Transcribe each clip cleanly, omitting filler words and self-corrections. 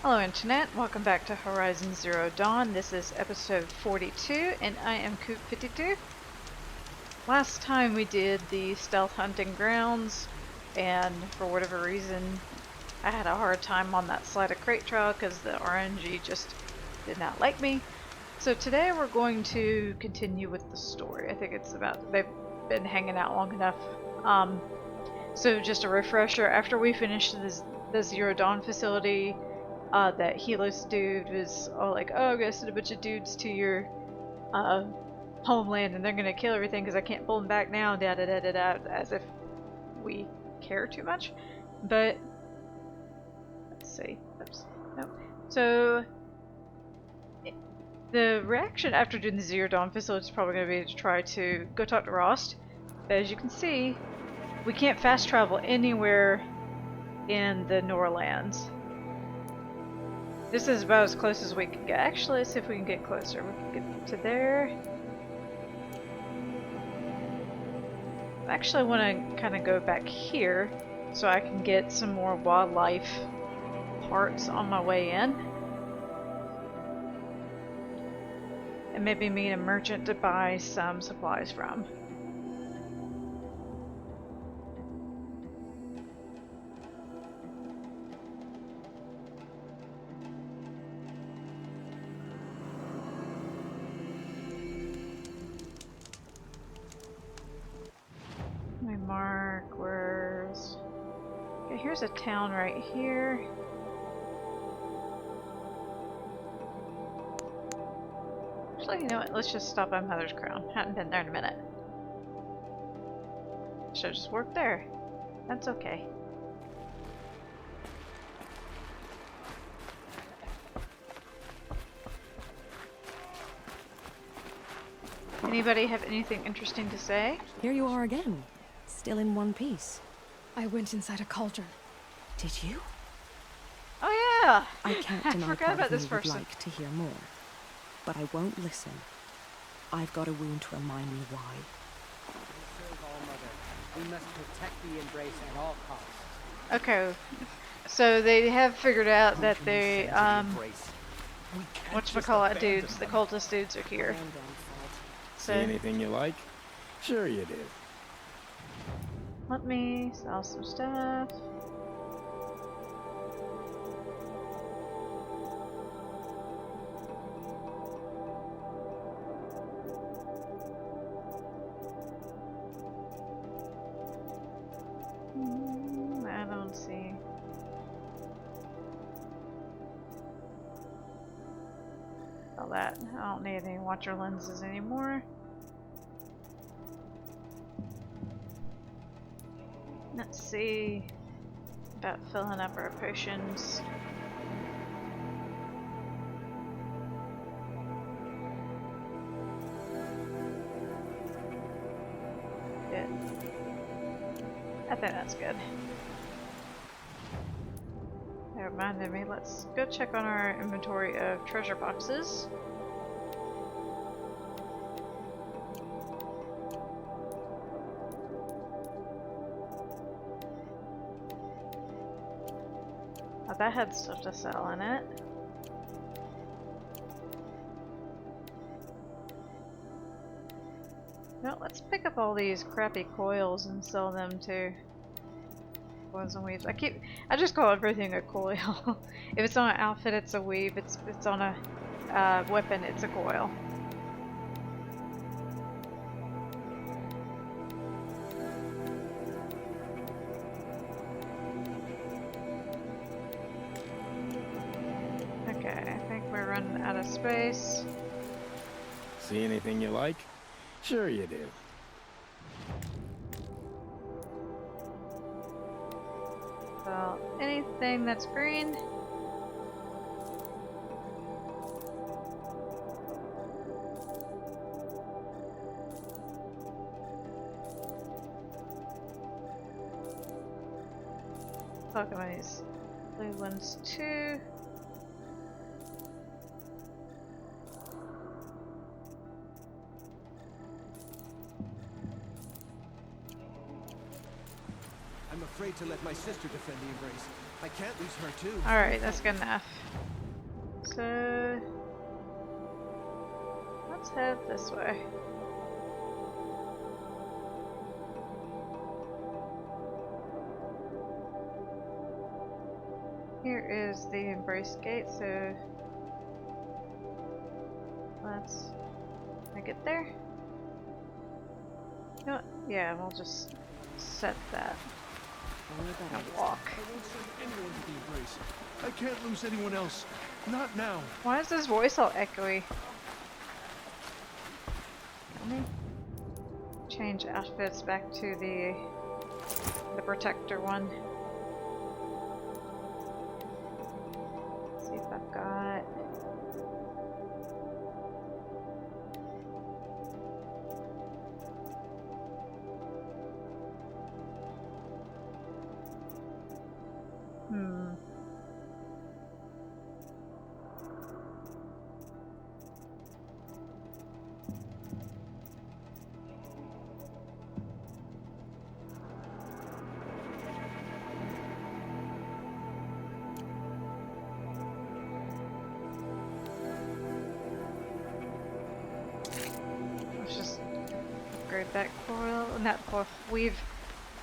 Hello Internet, welcome back to Horizon Zero Dawn. This is episode 42 and I am Coop52. Last time we did the stealth hunting grounds and for whatever reason I had a hard time on that Slider Crate trial because the RNG just did not like me. So today we're going to continue with the story. I think it's about, they've been hanging out long enough. So just a refresher, after we finished the Zero Dawn facility, that Helis dude was all like, oh, I'm gonna send a bunch of dudes to your homeland and they're gonna kill everything because I can't pull them back now, da da da da da, as if we care too much. But, let's see. Oops. Nope. So, the reaction after doing the Zero Dawn facility is probably gonna be to try to go talk to Rost. But as you can see, we can't fast travel anywhere in the Norlands. This is about as close as we can get. Actually, let's see if we can get closer. We can get to there. I actually want to kind of go back here so I can get some more wildlife parts on my way in. And maybe meet a merchant to buy some supplies from. Let me mark where's... Okay, here's a town right here. Actually, you know what? Let's just stop by Mother's Crown. Hadn't been there in a minute. Should've just worked there. That's okay. Anybody have anything interesting to say? Here you are again, still in one piece. I went inside a cauldron. Did you? Oh yeah! I can't I deny forgot part about of me this would person. like to hear more, but I won't listen. I've got a wound to remind me why. Serve All Mother. We must protect the Embrace at all costs. Okay, so they have figured out that they, whatchamacallit dudes, the cultist dudes are here. See So, anything you like? Sure you do. let me sell some stuff. I don't see. All that. I don't need any watcher lenses anymore. Let's see about filling up our potions. Good. I think that's good. That reminded me, let's go check on our inventory of treasure boxes. Oh, that had stuff to sell in it. No, let's pick up all these crappy coils and sell them to coils and weaves. I just call everything a coil. If it's on an outfit, it's a weave. If it's on a weapon, it's a coil. Okay, I think we're running out of space. See anything you like? Sure you do. So, anything that's green. Talk about these blue ones too. I'm afraid afraid to let my sister defend the embrace. I can't lose her too. Alright, that's good enough. So let's head this way. Here is the embrace gate, so let's make it there. You know what? Yeah, we'll just set that and walk. I won't send anyone to the embrace. I can't lose anyone else. Not now. Why is this voice all echoey? Let me change outfits back to the protector one. See if I've got let's just upgrade that coil and that coil weave.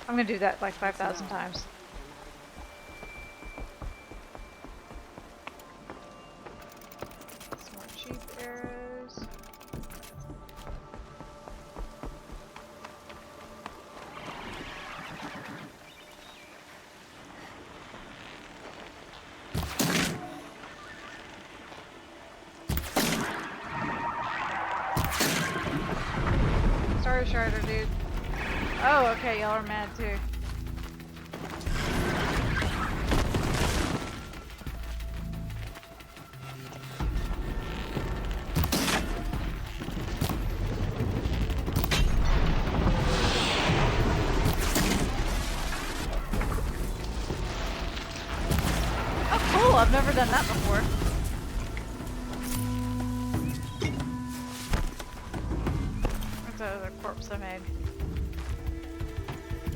I'm gonna do that like 5,000 times. Some more cheap arrows. Sorry, Sharder, dude. Oh, okay, y'all are mad too. Oh, cool! I've never done that before. Where's the other corpse I made?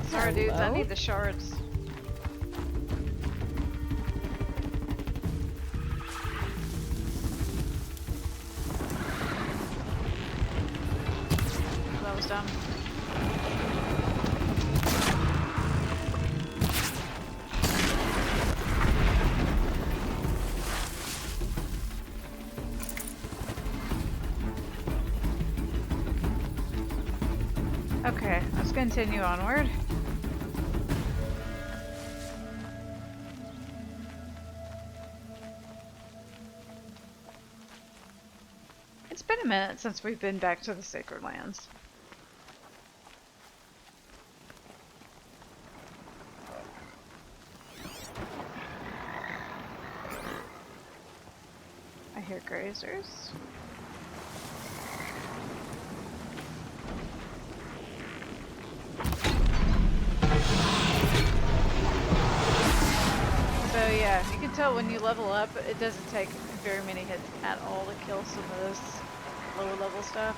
Sorry, dudes, I need the shards. That was dumb. Okay, let's continue onward. It's been a minute since we've been back to the Sacred Lands. I hear grazers. So yeah, you can tell when you level up, it doesn't take very many hits at all to kill some of this lower level stuff.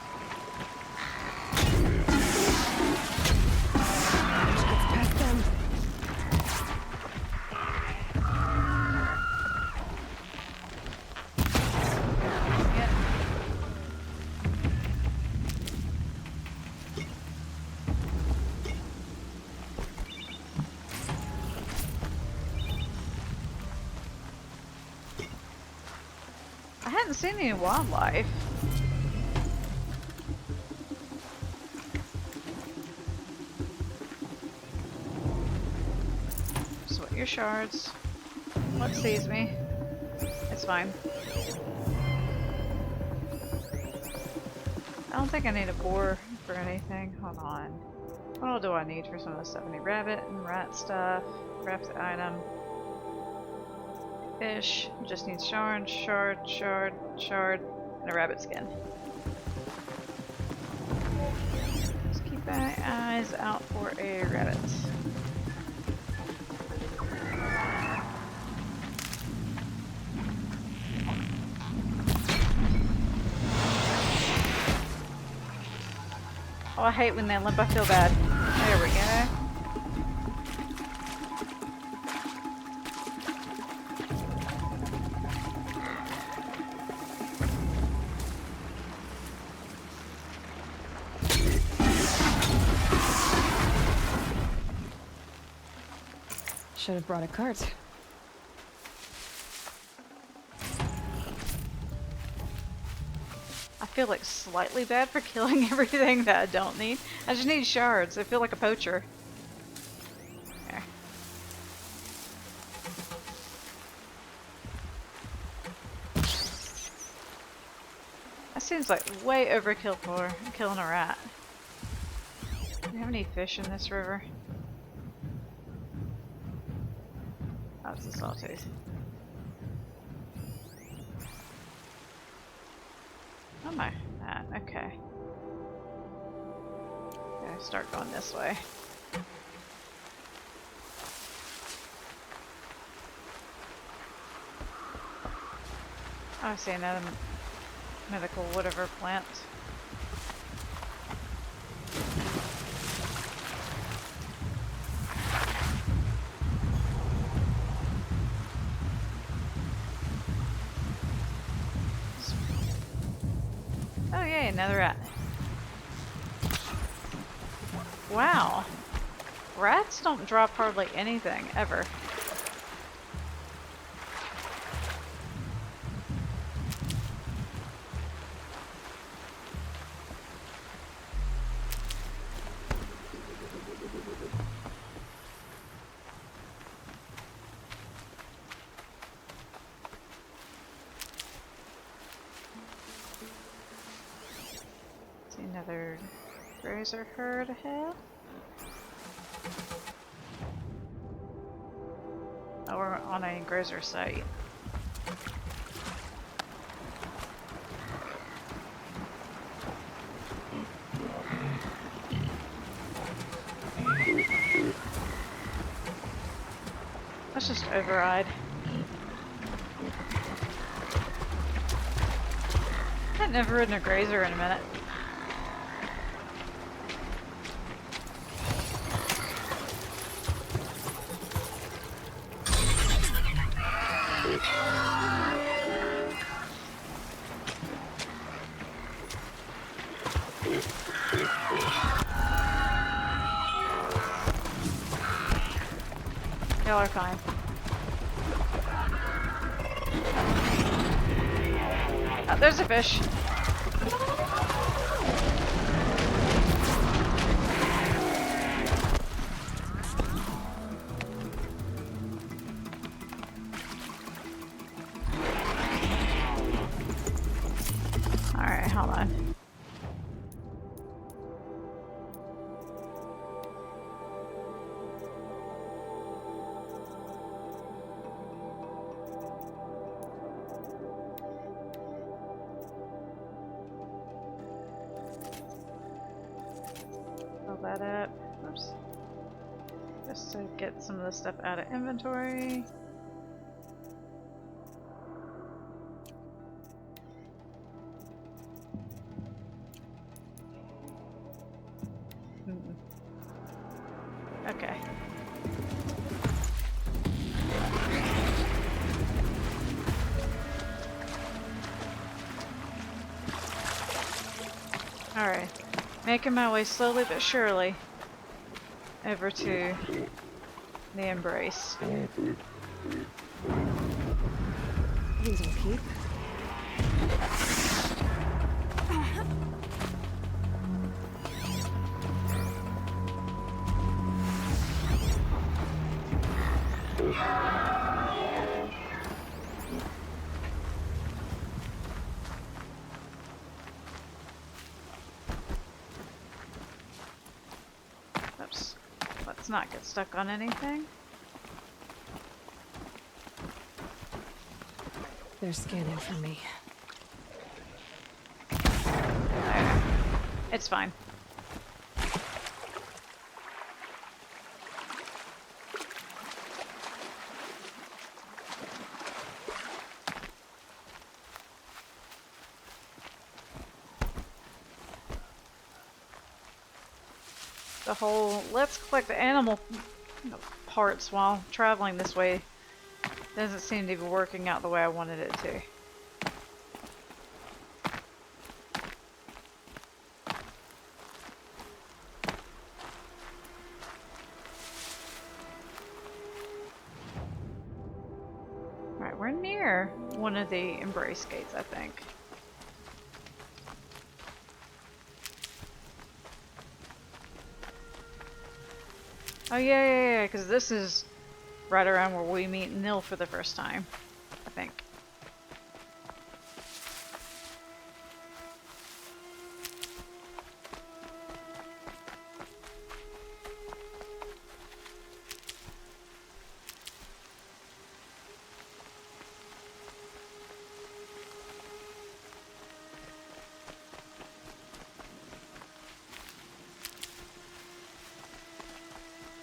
Let's pass them. Yep. I hadn't seen any wildlife. Sweat your shards. What sees me? It's fine. I don't think I need a boar for anything. Hold on. What all do I need for some of the stuff? I need rabbit and rat stuff. Craft the item. Fish. Just needs shard, and a rabbit skin. Just keep my eyes out for a rabbit. Oh, I hate when they limp. I feel bad. There we go. Should have brought a cart. I feel like slightly bad for killing everything that I don't need. I just need shards. I feel like a poacher. There. That seems like way overkill for killing a rat. Do you have any fish in this river? Oh, it's a sawtooth. Oh my, that, okay. Gotta start going this way. Oh, I see another medical whatever plant. Oh yay, another rat. Wow. Rats don't drop hardly anything, ever. See another grazer herd ahead. Oh, we're on a grazer site. Let's just override. I've never ridden a grazer in a minute. Y'all are fine. Oh, there's a fish. Alright, hold on. Fill that up. Oops. Just to get some of the stuff out of inventory. Okay. Alright. Making my way slowly but surely over to the Embrace. These will keep. Oops. Let's not get stuck on anything. They're scanning for me. There. It's fine. The whole let's collect the animal parts while traveling this way doesn't seem to be working out the way I wanted it to. Alright, we're near one of the Embrace gates, I think. Oh yeah, because this is right around where we meet Nil for the first time, I think.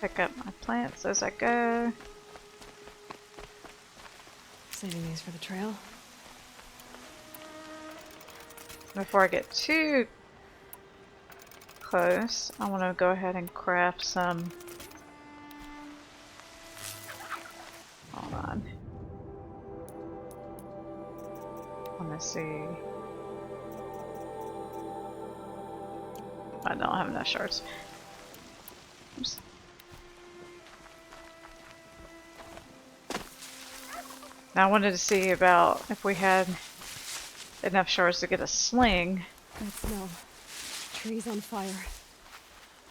Pick up my plants as I go. Saving these for the trail. Before I get too close, I want to go ahead and craft some. Hold on. Let me see. I don't have enough shards. Oops. Now I wanted to see about if we had enough shards to get a sling. That smell. Trees on fire.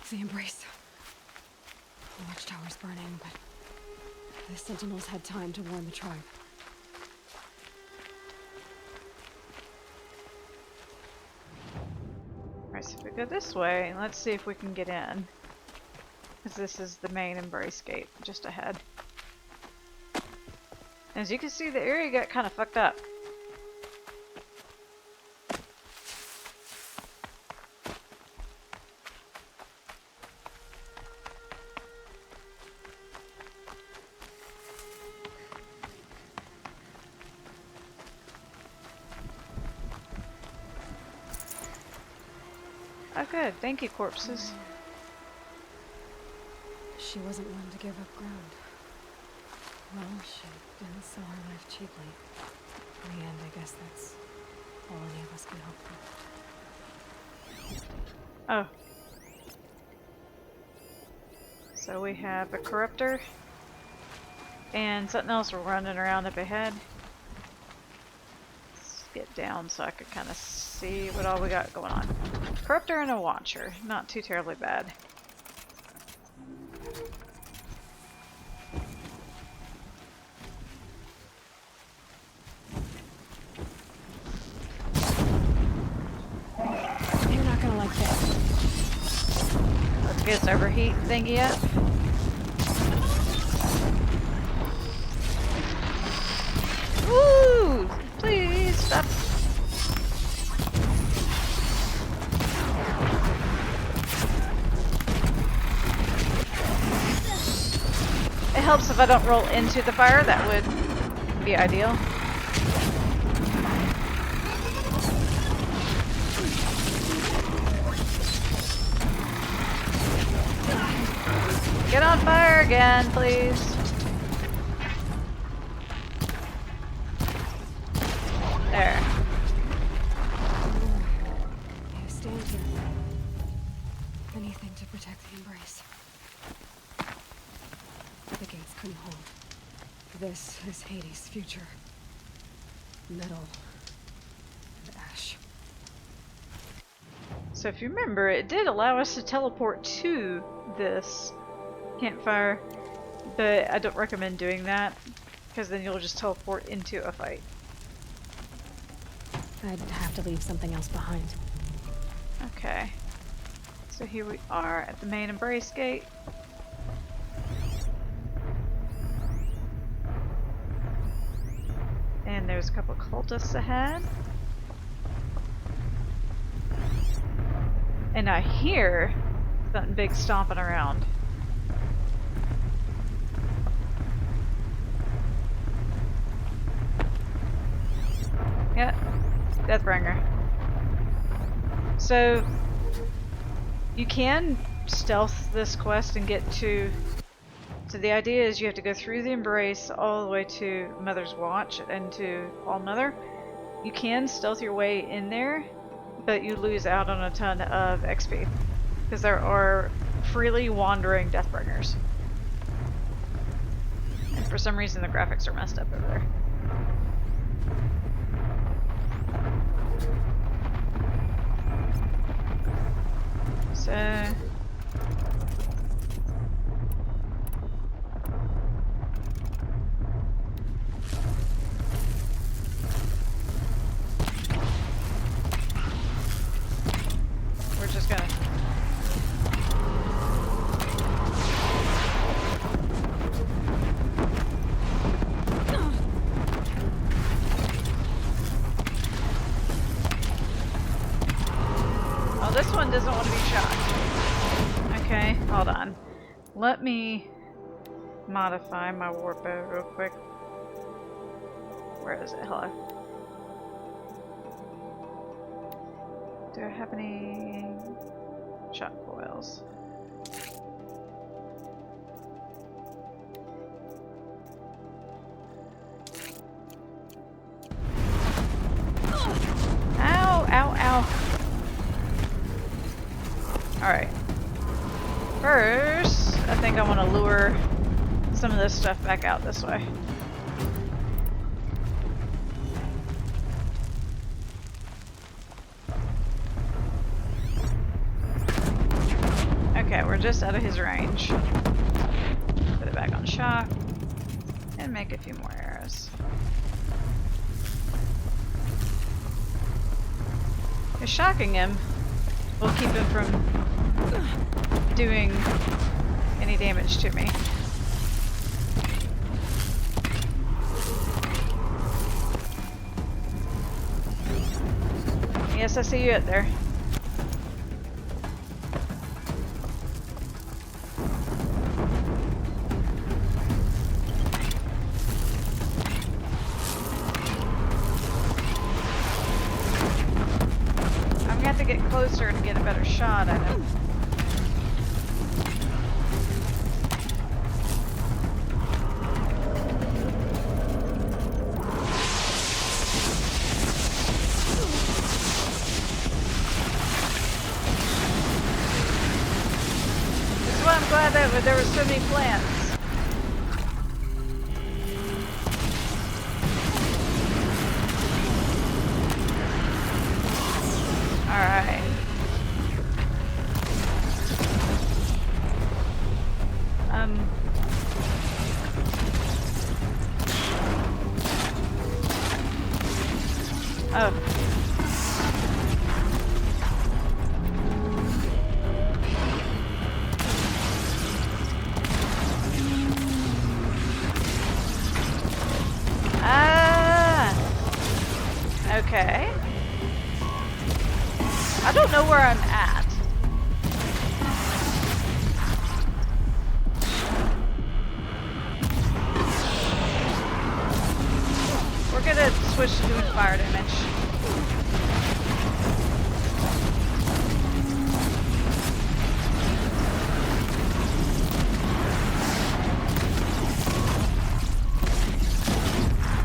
The Embrace. The watchtower's burning, but the Sentinels had time to warn the tribe. Alright, so if we go this way, let's see if we can get in. Because this is the main Embrace gate just ahead. As you can see, the area got kind of fucked up. Oh good, thank you, corpses. She wasn't one to give up ground. Well, she didn't sell her life cheaply. In the end, I guess that's all any of us can hope for. Oh. So we have a corruptor and something else running around up ahead. Let's get down so I can kind of see what all we got going on. Corruptor and a watcher, not too terribly bad. You're not gonna like this. Let's get this overheat thingy up. Woo! Please stop. It helps if I don't roll into the fire, that would be ideal. Get on fire again, please. There. You stand here. Anything to protect the Embrace. The gates couldn't hold. This is Hades' future. Metal and ash. So if you remember, it did allow us to teleport to this campfire, but I don't recommend doing that because then you'll just teleport into a fight. I'd have to leave something else behind. Okay. So here we are at the main Embrace gate. And there's a couple cultists ahead. And I hear something big stomping around. Yep, Deathbringer. So you can stealth this quest and get to. So the idea is you have to go through the Embrace all the way to Mother's Watch and to All Mother. You can stealth your way in there, but you lose out on a ton of XP because there are freely wandering Deathbringers. And for some reason the graphics are messed up over there. So... we're just gonna... Oh, this one doesn't want to be shocked. Okay, hold on. Let me modify my warp bow real quick. Where is it? Hello. Do I have any shock coils? Ow, ow, ow. Alright. First, I think I want to lure some of this stuff back out this way. Okay, we're just out of his range. Put it back on shock. And make a few more arrows. Because shocking him will keep him from doing any damage to me. Yes, I see you out there. I'm gonna have to get closer to get a better shot at him. I'm glad that there were so many plants. Alright. Oh. Okay. I don't know where I'm at. We're gonna switch to doing fire damage.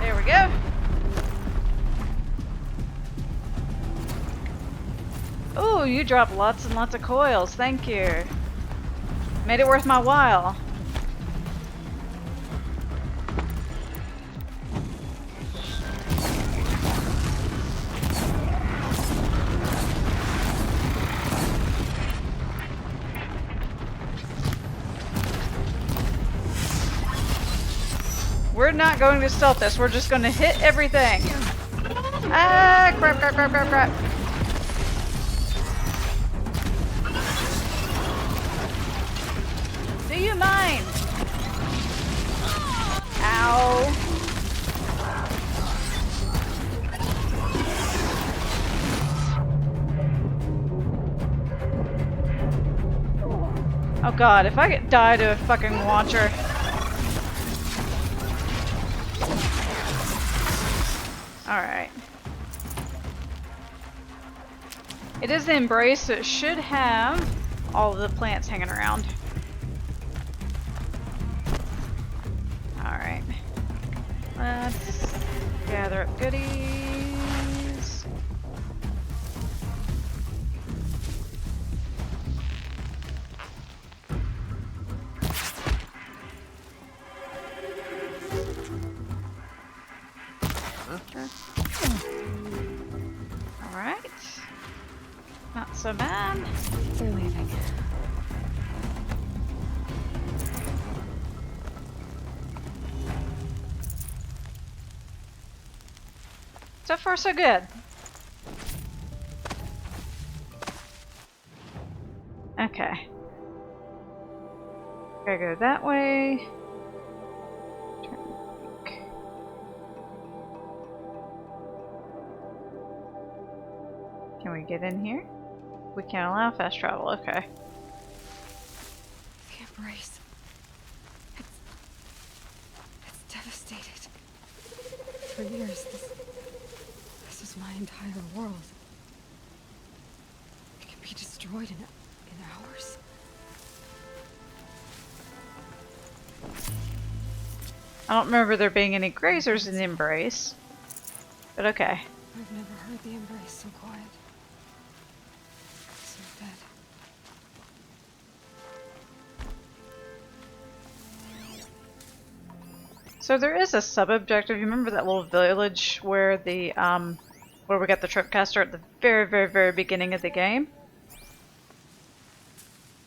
There we go. Oh, you dropped lots and lots of coils. Thank you. Made it worth my while. We're not going to stealth this. We're just going to hit everything. Ah, crap, crap, crap, crap, crap. Do you mind? Ow. Oh god, if I die to a fucking launcher. Alright. It is the Embrace, so it should have all of the plants hanging around. Alright. Let's gather up goodies. Alright. Not so bad. They're leaving. So far, so good. Okay. Gotta go that way. Turn back. Can we get in here? We can't allow fast travel, okay. The Embrace. It's devastated. For years, this was my entire world. It can be destroyed in hours. I don't remember there being any grazers in the Embrace, but okay. I've never heard the Embrace so quiet. So dead. So there is a sub-objective. You remember that little village where the where we got the Tripcaster at the very, very, very beginning of the game?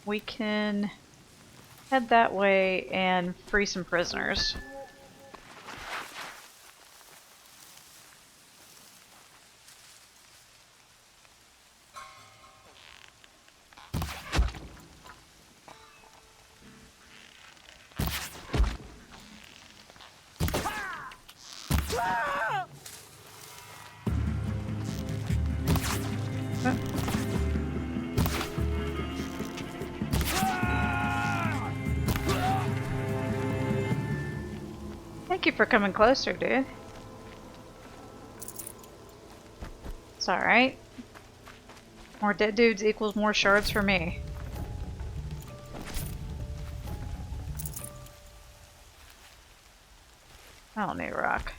We can head that way and free some prisoners. Thank you for coming closer, dude. It's alright. More dead dudes equals more shards for me. I don't need a rock.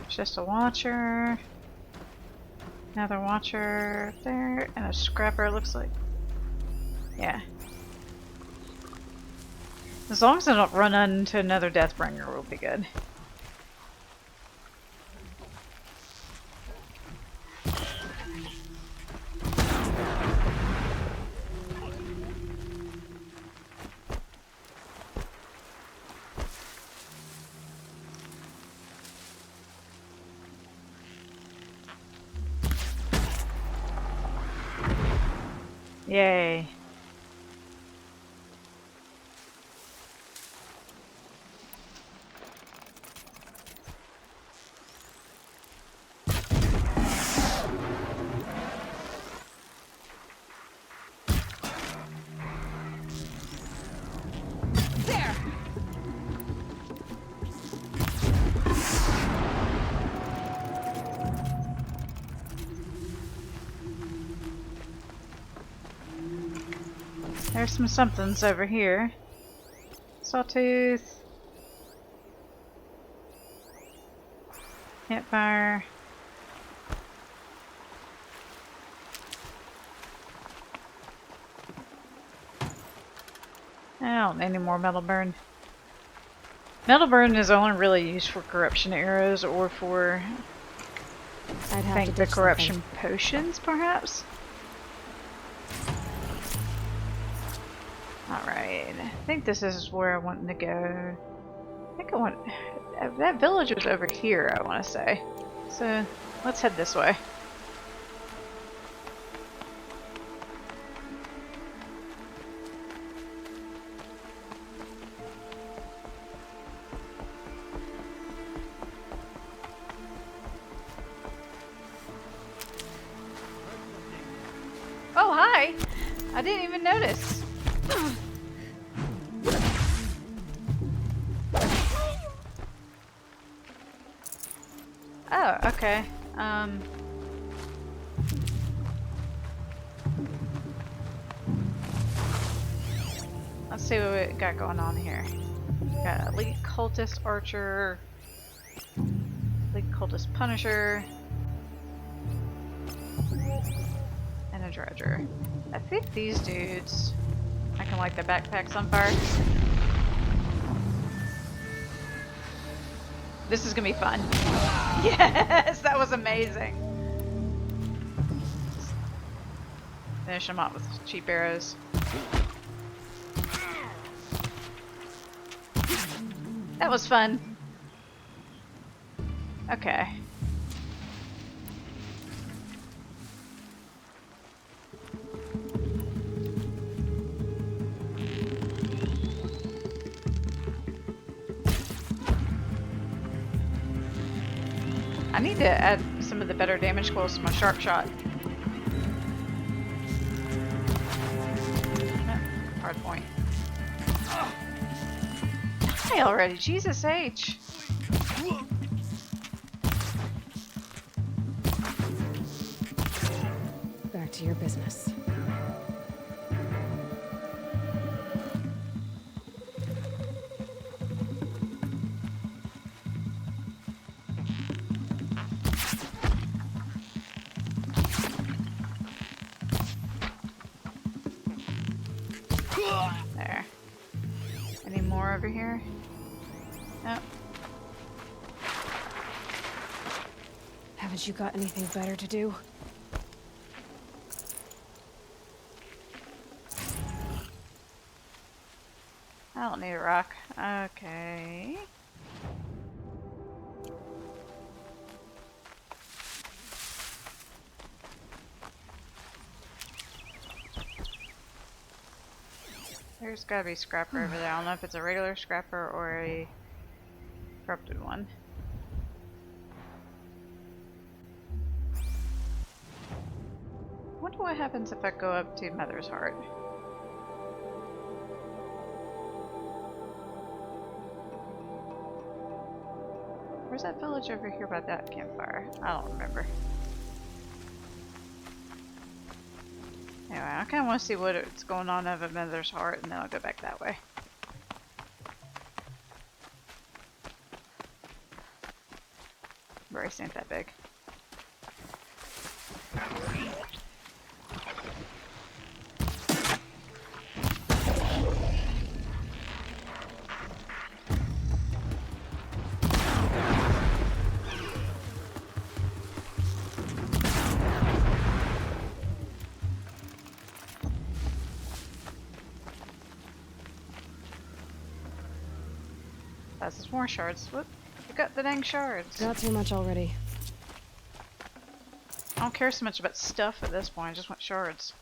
It's just a watcher. Another watcher there, and a scrapper looks like. Yeah. As long as I don't run into another Deathbringer, we'll be good. Yay. There's some somethings over here. Sawtooth. Campfire. I don't need any more metal burn. Metal burn is only really used for corruption arrows or for I'd have I think to the ditch corruption something. potions, perhaps? Alright, I think this is where I want to go. I think I want... that village was over here, I want to say. So, let's head this way. Oh, hi! I didn't even notice. Oh, okay. Let's see what we got going on here. Got Elite Cultist Archer, Elite Cultist Punisher, and a Dredger. I think these dudes, I can light their backpacks on fire. This is gonna be fun. Yes, that was amazing. Finish him off with cheap arrows. That was fun. Okay. I need to add some of the better damage close to my sharp shot. Hard point. Die already, Jesus H. Back to your business. There. Any more over here? Nope. Haven't you got anything better to do? I don't need a rock. Okay. There's gotta be a scrapper over there. I don't know if it's a regular scrapper or a corrupted one. I wonder what happens if I go up to Mother's Heart. Where's that village over here by that campfire? I don't remember. Anyway, I kind of want to see what's going on over Mother's Heart, and then I'll go back that way. Bryce ain't that big. That's more shards. Whoop! You got the dang shards. Not too much already. I don't care so much about stuff at this point. I just want shards.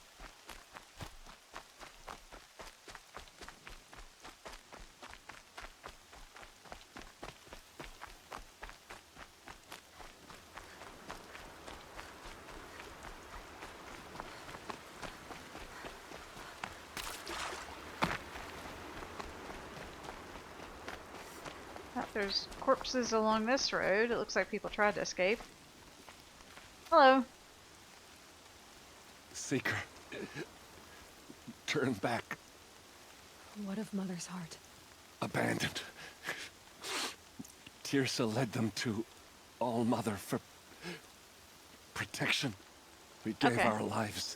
There's corpses along this road. It looks like people tried to escape. Hello. Seeker. Turn back. What of Mother's Heart? Abandoned. Tirsa led them to All Mother for protection. We gave our lives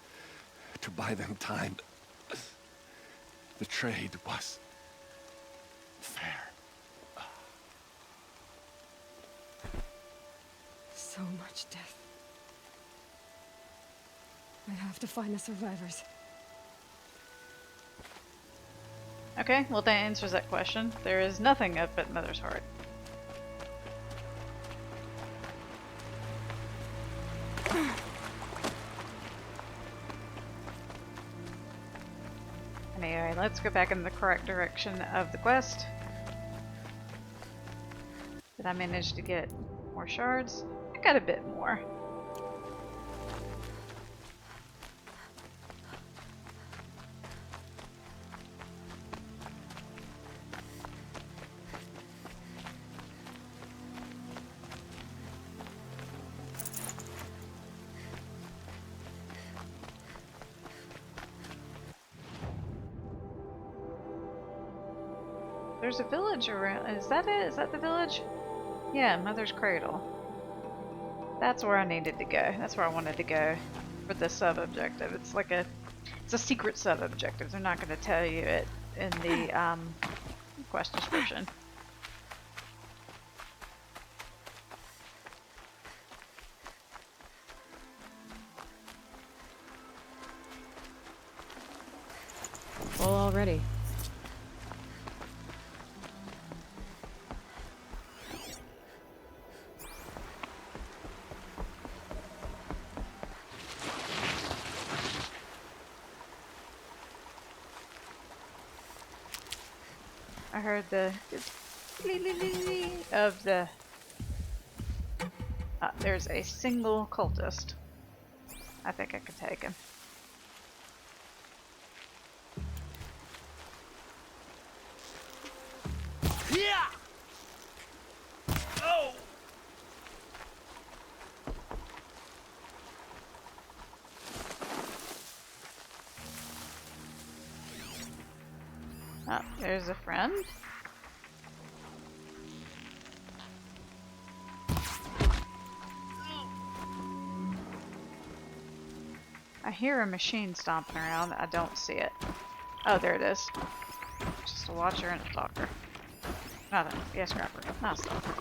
to buy them time. The trade was fair. So much death. I have to find the survivors. Okay, well that answers that question. There is nothing up at Mother's Heart. Anyway, let's go back in the correct direction of the quest. Did I manage to get more shards? I got a bit more. There's a village around. Is that it? Is that the village? Yeah, Mother's Cradle. That's where I needed to go. That's where I wanted to go for the sub-objective. It's like it's a secret sub-objective. They're not going to tell you it in the quest description. already. I heard the of the. There's a single cultist. I think I can take him. Yeah. Oh. Oh, there's a friend. I hear a machine stomping around. I don't see it. Oh, there it is. Just a watcher and a stalker. Nothing. Yes, scrapper. Not a stalker.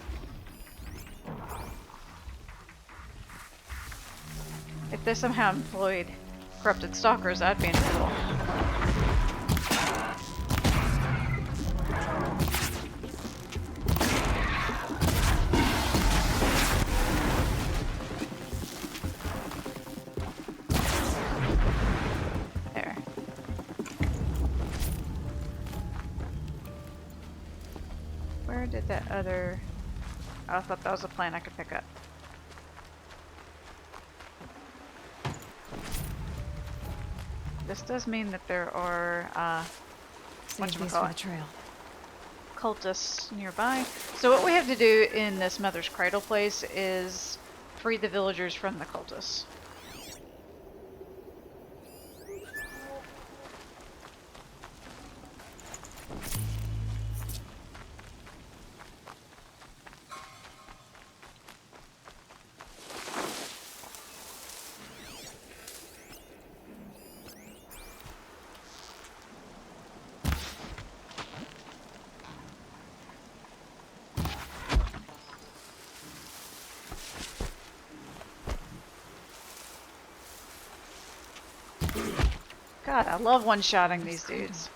If they somehow employed corrupted stalkers, I'd be in trouble. There. Where did that other... Oh, I thought that was a plant I could pick up. This does mean that there are, Save these for the trail. cultists nearby. So what we have to do in this Mother's Cradle place is free the villagers from the cultists. God, I love one-shotting these dudes.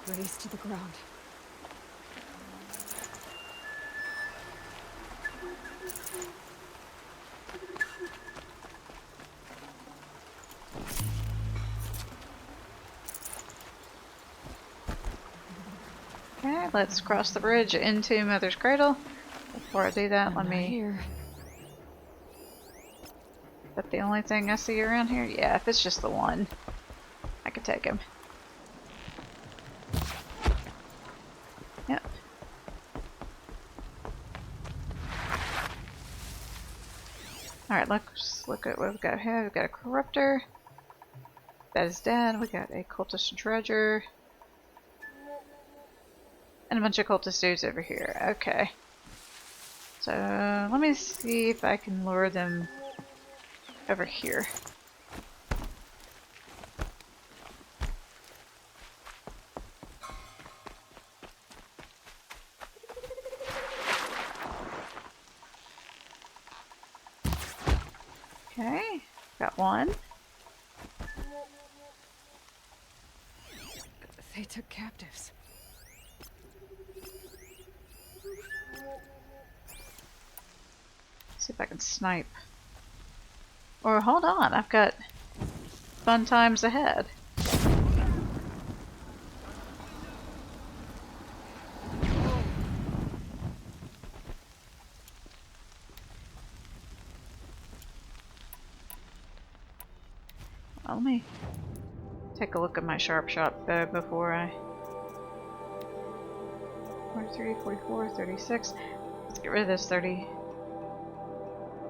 Race to the ground. Okay, let's cross the bridge into Mother's Cradle. Before I do that, let Not me... here. Is that the only thing I see around here? Yeah, if it's just the one, I could take him. Yep. Alright, let's look at what we've got here. We've got a Corruptor. That is dead. We got a Cultist Dredger. And a bunch of cultist dudes over here. Okay. So, let me see if I can lure them over here. Okay, got one. They took captives. See if I can snipe. Or hold on, I've got fun times ahead. Well, let me take a look at my sharp shot though before I... 43, 44, 36. Let's get rid of this 30.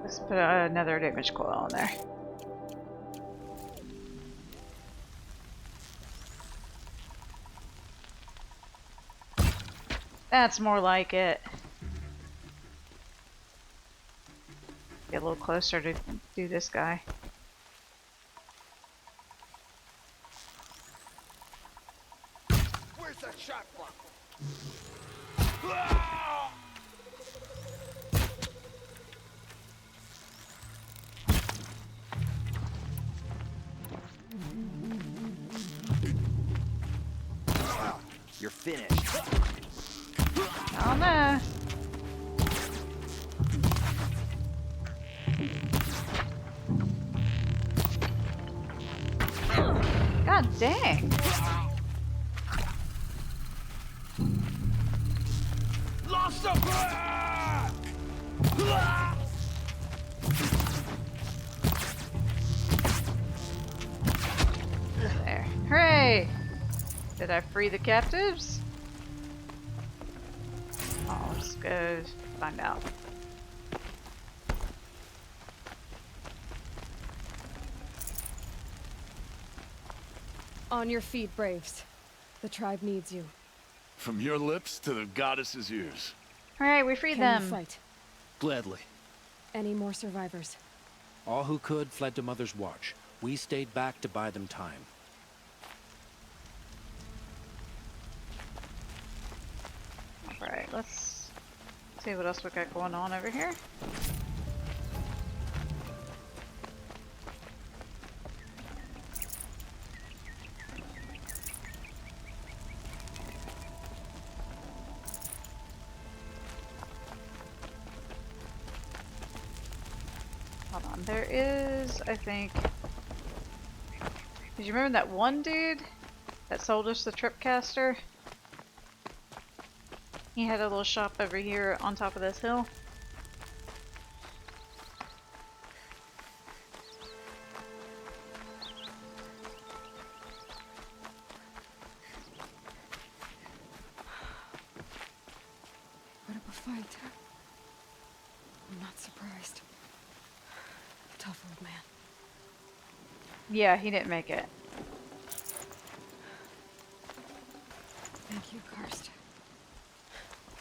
Let's put another damage coil on there. That's more like it. Get a little closer to do this guy. Where's that shot from? You're finished. Oh no. God dang. Lost There. Hooray! Did I free the captives? Oh, let's go find out. On your feet, Braves. The tribe needs you. From your lips to the goddess's ears. Hooray, we freed Can them. you fight? Gladly. Any more survivors? All who could fled to Mother's Watch. We stayed back to buy them time. Alright, let's see what else we got going on over here. Hold on, there is, I think... Did you remember that one dude that sold us the Tripcaster? He had a little shop over here on top of this hill. What of a fight. I'm not surprised. Tough old man. Yeah, he didn't make it. Thank you, Karst.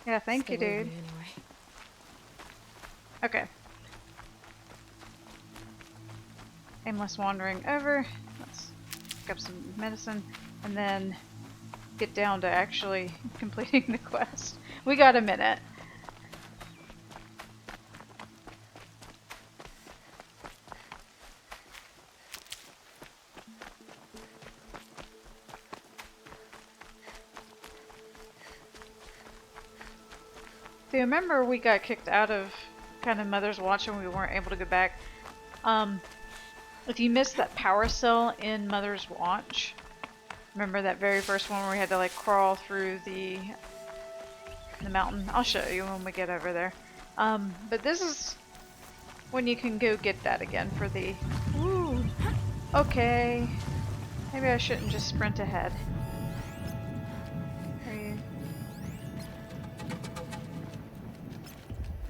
Yeah, thank you, Stay with dude. me anyway. Okay. Aimless wandering over. Let's pick up some medicine and then get down to actually completing the quest. We got a minute. Do you remember we got kicked out of kind of Mother's Watch and we weren't able to go back? If you missed that power cell in Mother's Watch, remember that very first one where we had to like crawl through the mountain? I'll show you when we get over there. But this is when you can go get that again for the... Ooh, okay. Maybe I shouldn't just sprint ahead. Are you...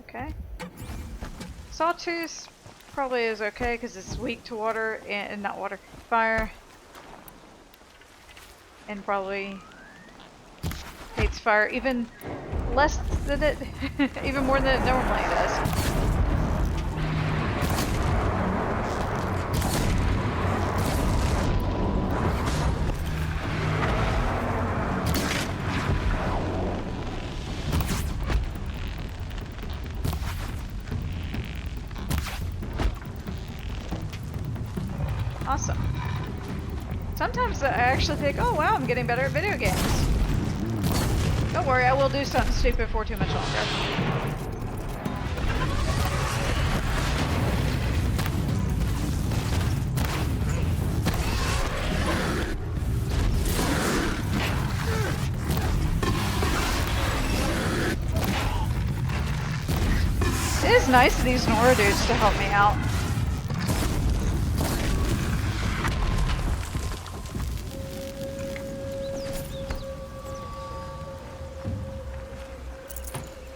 Okay. Sawtooth probably is okay because it's weak to water and not water, fire. And probably hates fire even less than it, even more than it normally does. Awesome. Sometimes I actually think, oh wow, I'm getting better at video games. Don't worry, I will do something stupid for too much longer. It is nice of these Nora dudes to help me out.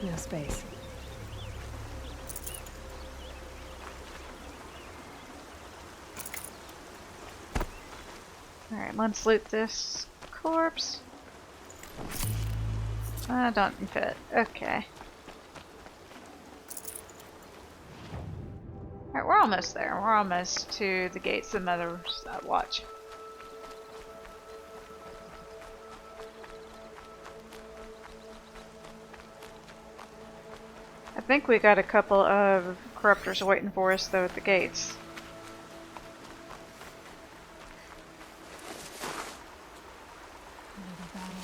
No space. Alright, let's loot this corpse. Don't fit. Okay. Alright, we're almost there. We're almost to the gates of Mother's Watch. I think we got a couple of corruptors waiting for us though at the gates. Another battle.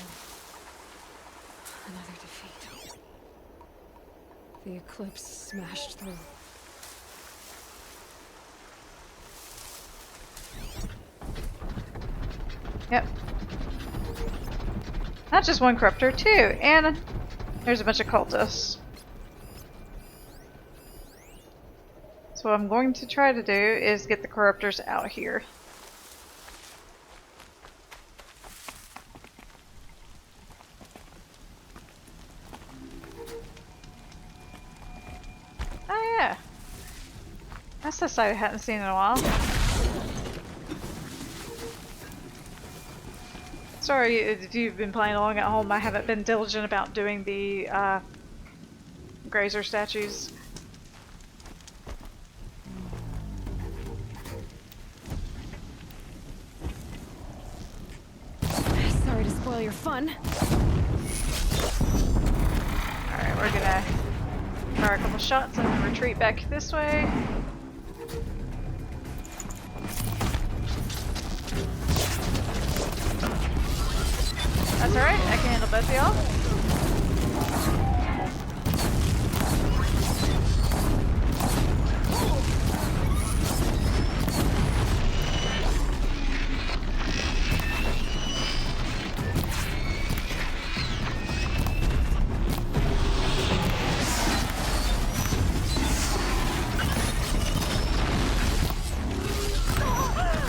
Another defeat. The eclipse smashed through. Yep. Not just one corruptor, two, and there's a bunch of cultists. So what I'm going to try to do is get the corruptors out here. Oh yeah. That's a sight I hadn't seen in a while. Sorry if you've been playing along at home, I haven't been diligent about doing the Grazer statues. Sorry to spoil your fun. Alright, we're gonna fire a couple shots and then retreat back this way. That's alright, I can handle both of y'all.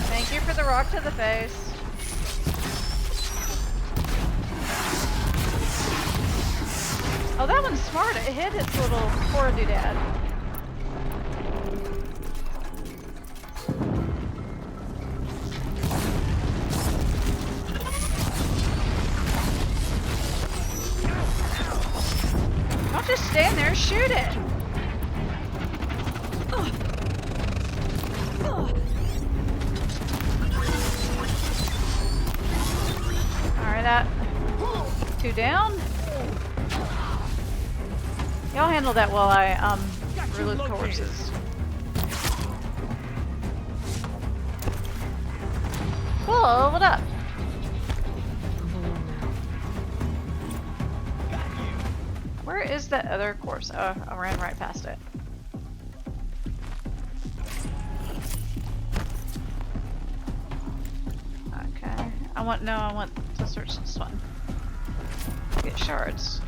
Thank you for the rock to the face. Oh, that one's smart. It hit its little Hora doodad. Don't just stand there, shoot it. Alright, that. Two down. Y'all handle that while I reload corpses. Cool, what up? Where is that other corpse? Oh, I ran right past it. Okay. I want to search this one. Get shards.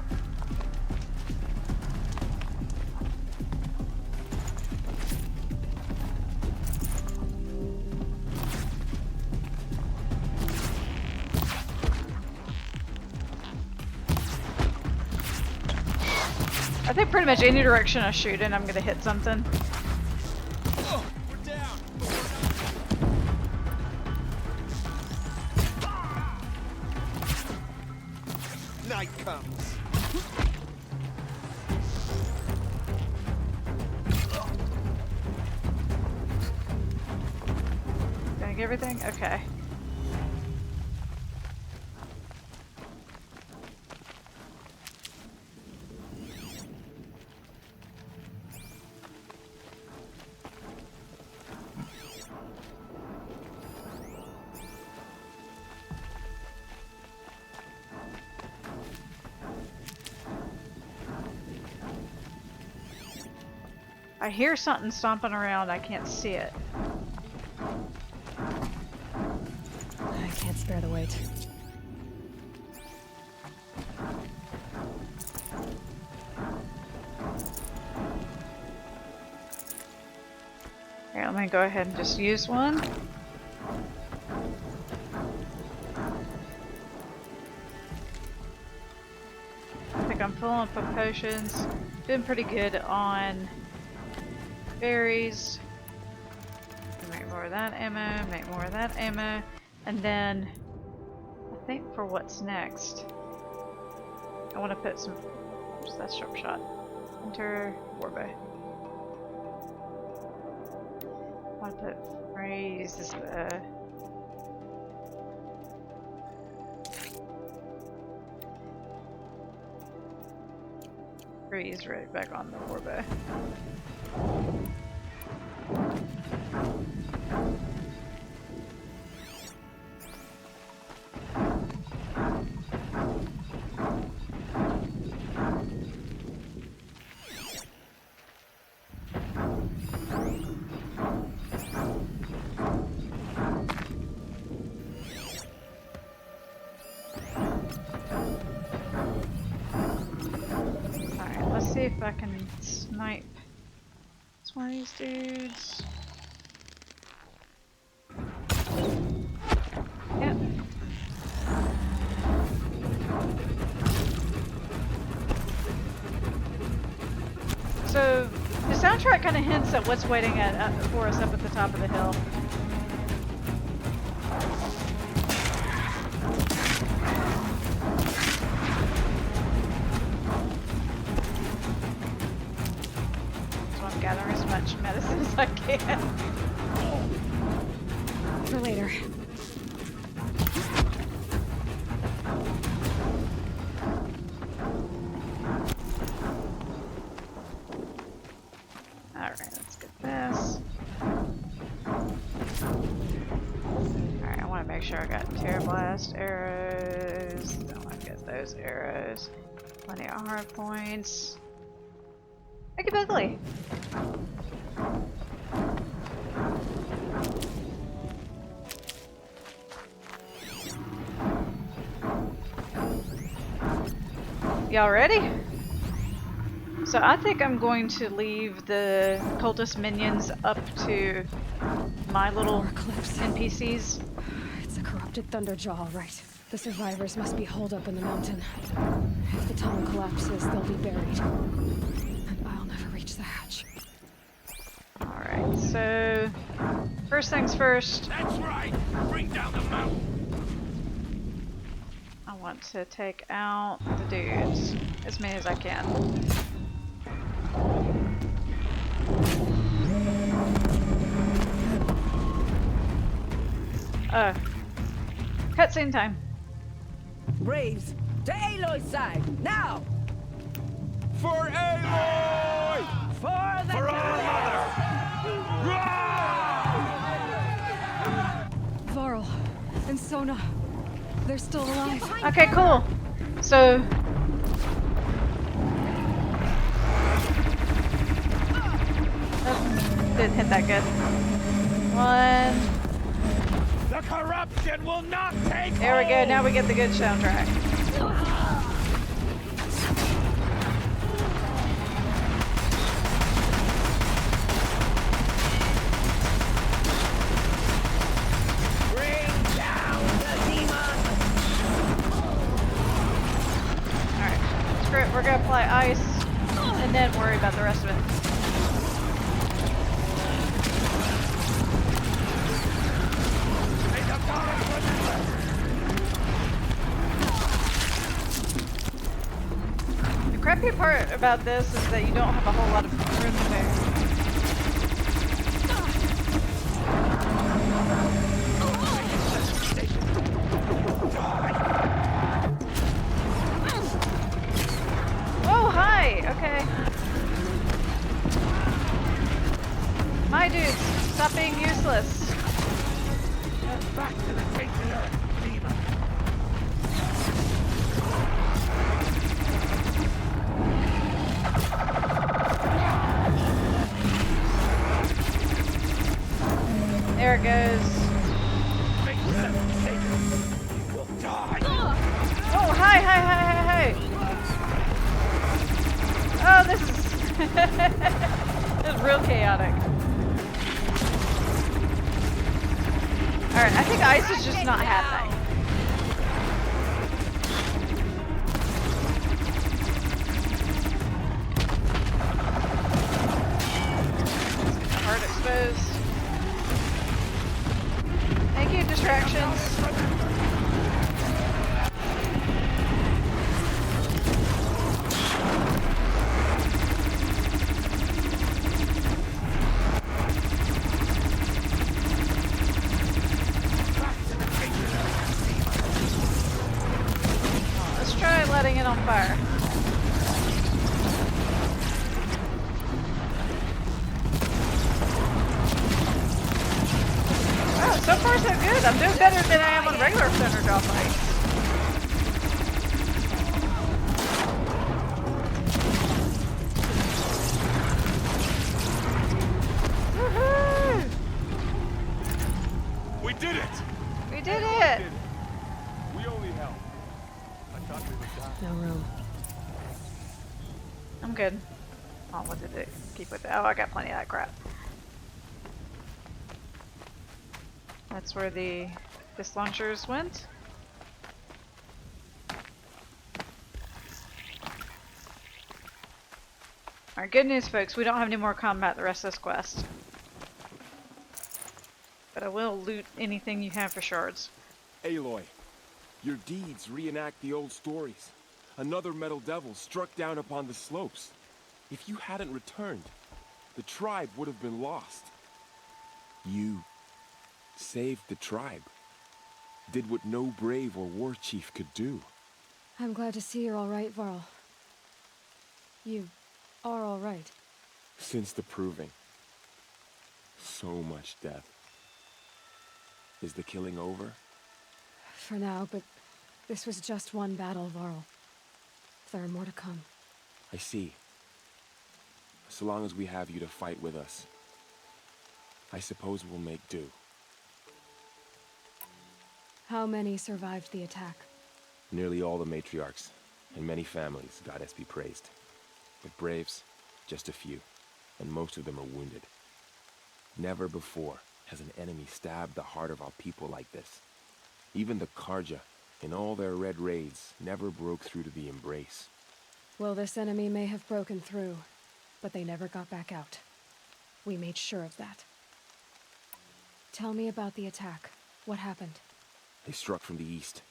I think pretty much any direction I shoot in, I'm gonna hit something. Oh, we're down. Night comes. Gonna get everything? Okay. I hear something stomping around, I can't see it. I can't spare the weight. Here, let me go ahead and just use one. I think I'm filling up with potions. Doing pretty good on berries. Make more of that ammo, make more of that ammo. And then, I think for what's next, I want to put some, what's that sharp shot? Enter warbow. I want to put raise this, freeze right back on the warbow. see if I can snipe. It's one of these dudes. Yep. So the soundtrack kind of hints at what's waiting for us up at the top of the hill. So I'm gathering as much medicine as I can. For later. Alright, let's get this. Alright, I want to make sure I got Terra Blast arrows. I want to get those arrows. Plenty of hard points. Make it ugly. Y'all ready? So I think I'm going to leave the cultist minions up to my little Eclipse. NPCs. It's a corrupted Thunderjaw, all right. The survivors must be holed up in the mountain. If the tunnel collapses, they'll be buried. And I'll never reach the hatch. Alright, so first things first. That's right. Bring down the mountain. I want to take out the dudes as many as I can. Cutscene time. Braves, to Aloy's side, now! For Aloy! For the For our mother! Varl and Sona, they're still alive. Okay, cool. So didn't hit that good. One. The corruption will not take There we go. Now we get the good soundtrack. Bring down the demon! Alright. Screw it. We're gonna apply ice and then worry about the rest of it. The crappy part about this is that you don't have a whole lot of room to move. Oh, hi! Okay. My dudes, stop being useless. Back to the titular demon. There it goes. Make them take it. You will die. Oh, hi, hi, hi, hi, hi. Oh, this is this is real chaotic. Alright, I think ice is just not happening. Heart exposed. Thank you, distractions. Let's try letting it on fire. Wow, so far so good. I'm doing better than I am on regular Thunderjaw fights. Woohoo! We did it! We did it! We only helped. I thought we would die. No room. I'm good. Oh, what did it keep with it? Oh, I got plenty of that crap. That's where the pistol launchers went. Alright, good news, folks. We don't have any more combat the rest of this quest. But I will loot anything you have for shards. Aloy, your deeds reenact the old stories. Another metal devil struck down upon the slopes. If you hadn't returned, the tribe would have been lost. You saved the tribe. Did what no brave or war chief could do. I'm glad to see you're all right, Varl. You are all right. Since the proving. So much death. Is the killing over? For now, but this was just one battle, Varl. There are more to come. I see. So long as we have you to fight with us, I suppose we'll make do. How many survived the attack? Nearly all the matriarchs, and many families, goddess be praised. But braves, just a few, and most of them are wounded. Never before has an enemy stabbed the heart of our people like this. Even the Karja, in all their red raids, never broke through to the Embrace. Well, this enemy may have broken through, but they never got back out. We made sure of that. Tell me about the attack. What happened? They struck from the east.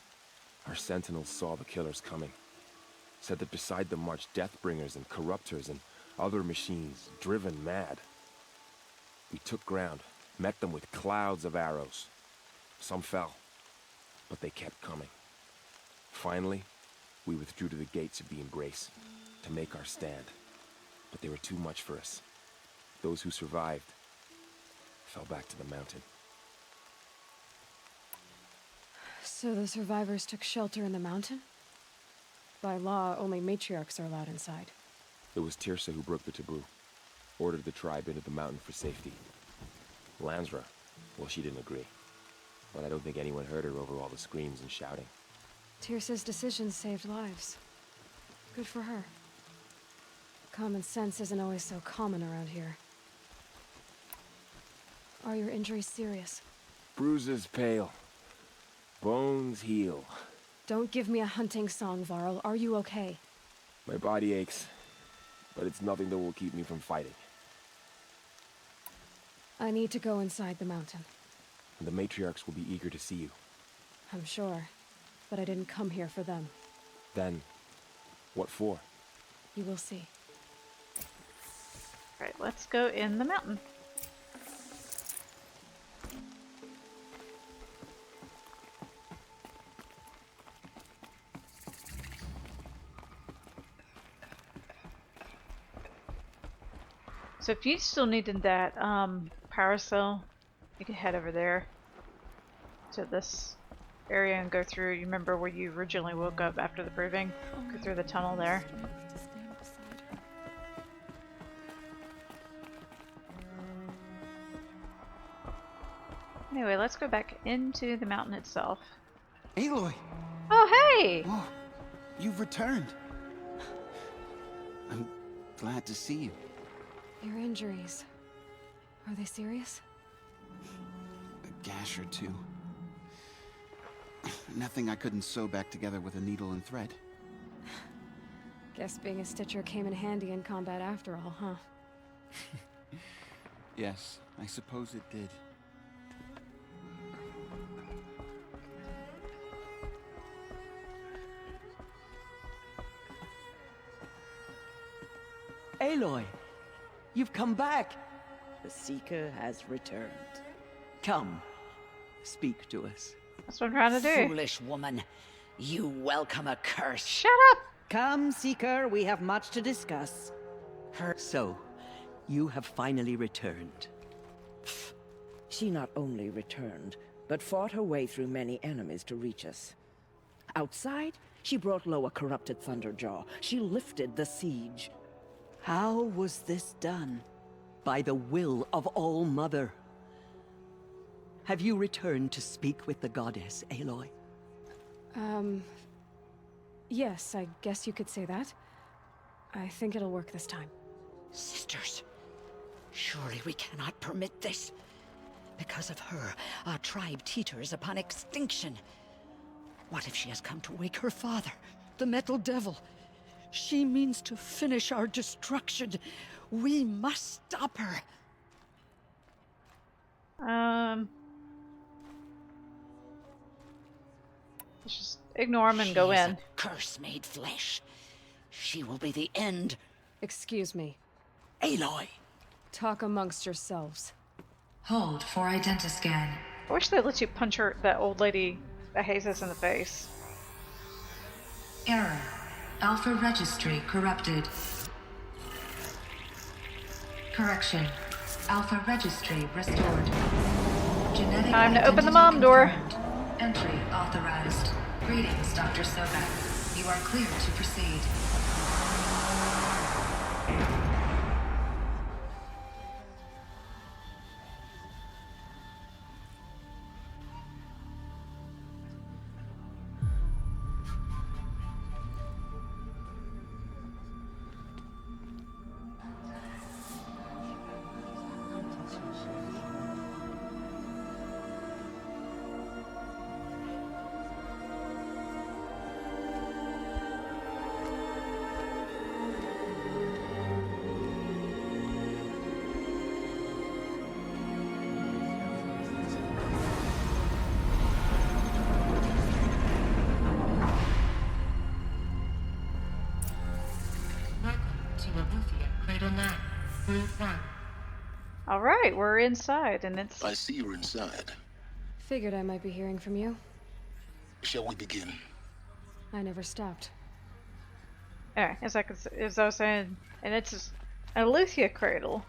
Our sentinels saw the killers coming. Said that beside them marched Deathbringers and Corruptors and other machines, driven mad. We took ground, met them with clouds of arrows. Some fell, but they kept coming. Finally, we withdrew to the gates of the Embrace to make our stand. But they were too much for us. Those who survived fell back to the mountain. So the survivors took shelter in the mountain? By law, only matriarchs are allowed inside. It was Tirsa who broke the taboo. Ordered the tribe into the mountain for safety. Lansra, well, she didn't agree. But I don't think anyone heard her over all the screams and shouting. Tirsa's decision saved lives. Good for her. Common sense isn't always so common around here. Are your injuries serious? Bruises pale. Bones heal. Don't give me a hunting song, Varl. Are you okay? My body aches, but it's nothing that will keep me from fighting. I need to go inside the mountain. And the matriarchs will be eager to see you. I'm sure, but I didn't come here for them. Then, what for? You will see. Right, let's go in the mountain. So if you still needed that power cell, you can head over there to this area and go through. You remember where you originally woke up after the proving? Go through the tunnel there. Anyway, let's go back into the mountain itself. Aloy! Oh, hey! Whoa, you've returned. I'm glad to see you. Your injuries. Are they serious? A gash or two. Nothing I couldn't sew back together with a needle and thread. Guess being a stitcher came in handy in combat after all, huh? Yes, I suppose it did. Aloy, you've come back. The Seeker has returned. Come, speak to us. That's what I'm trying to do. Foolish woman, you welcome a curse. Shut up! Come, Seeker, we have much to discuss. So, you have finally returned. She not only returned, but fought her way through many enemies to reach us. Outside, she brought low a corrupted Thunderjaw. She lifted the siege. How was this done? By the will of All-Mother. Have you returned to speak with the goddess, Aloy? Yes, I guess you could say that. I think it'll work this time. Sisters, surely we cannot permit this. Because of her, our tribe teeters upon extinction. What if she has come to wake her father, the Metal Devil? She means to finish our destruction. We must stop her. Let's just ignore him and go She is in. a curse made flesh. She will be the end. Excuse me. Aloy! Talk amongst yourselves. Hold for identiscan. I wish they'd let you punch her, that old lady that hates us in the face. Error. Alpha registry corrupted. Correction. Alpha registry restored. Genetic Time to open the identity mom door. confirmed. Entry authorized. Greetings, Dr. Sobek. You are clear to proceed. Alright, we're inside, and it's... I see you're inside. Figured I might be hearing from you. Shall we begin? I never stopped. Alright, as I was saying, and it's a Luthia cradle.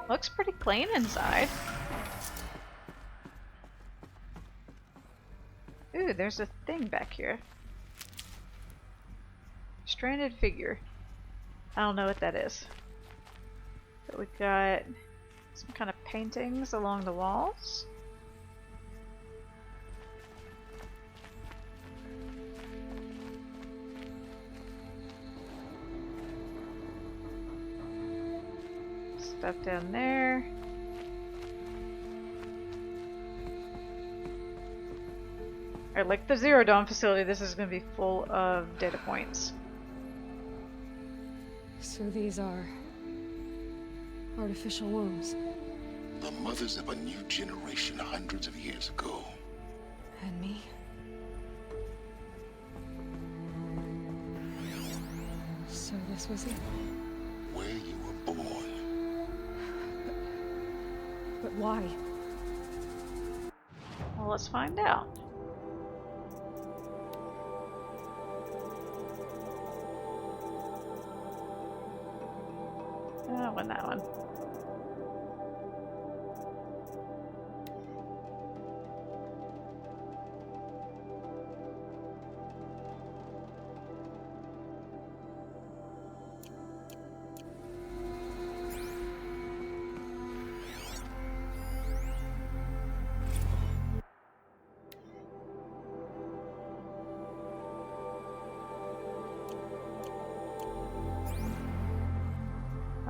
Looks pretty clean inside. Ooh, there's a thing back here. Stranded figure. I don't know what that is. But we've got some kind of paintings along the walls. Stuff down there. Alright, like the Zero Dawn facility, this is going to be full of data points. So these are artificial wombs. The mothers of a new generation hundreds of years ago. And me? So this was it? Where you were born. But why? Well, let's find out. I won that one.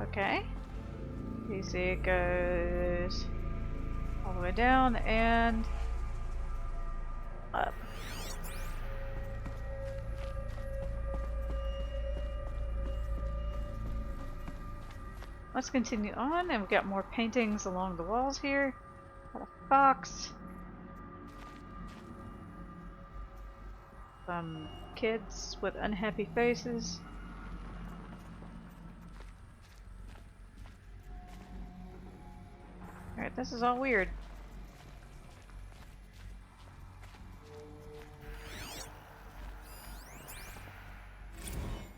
Okay. You see it goes all the way down and up. Let's continue on, and we've got more paintings along the walls here. Got a fox. Some kids with unhappy faces. Alright, this is all weird.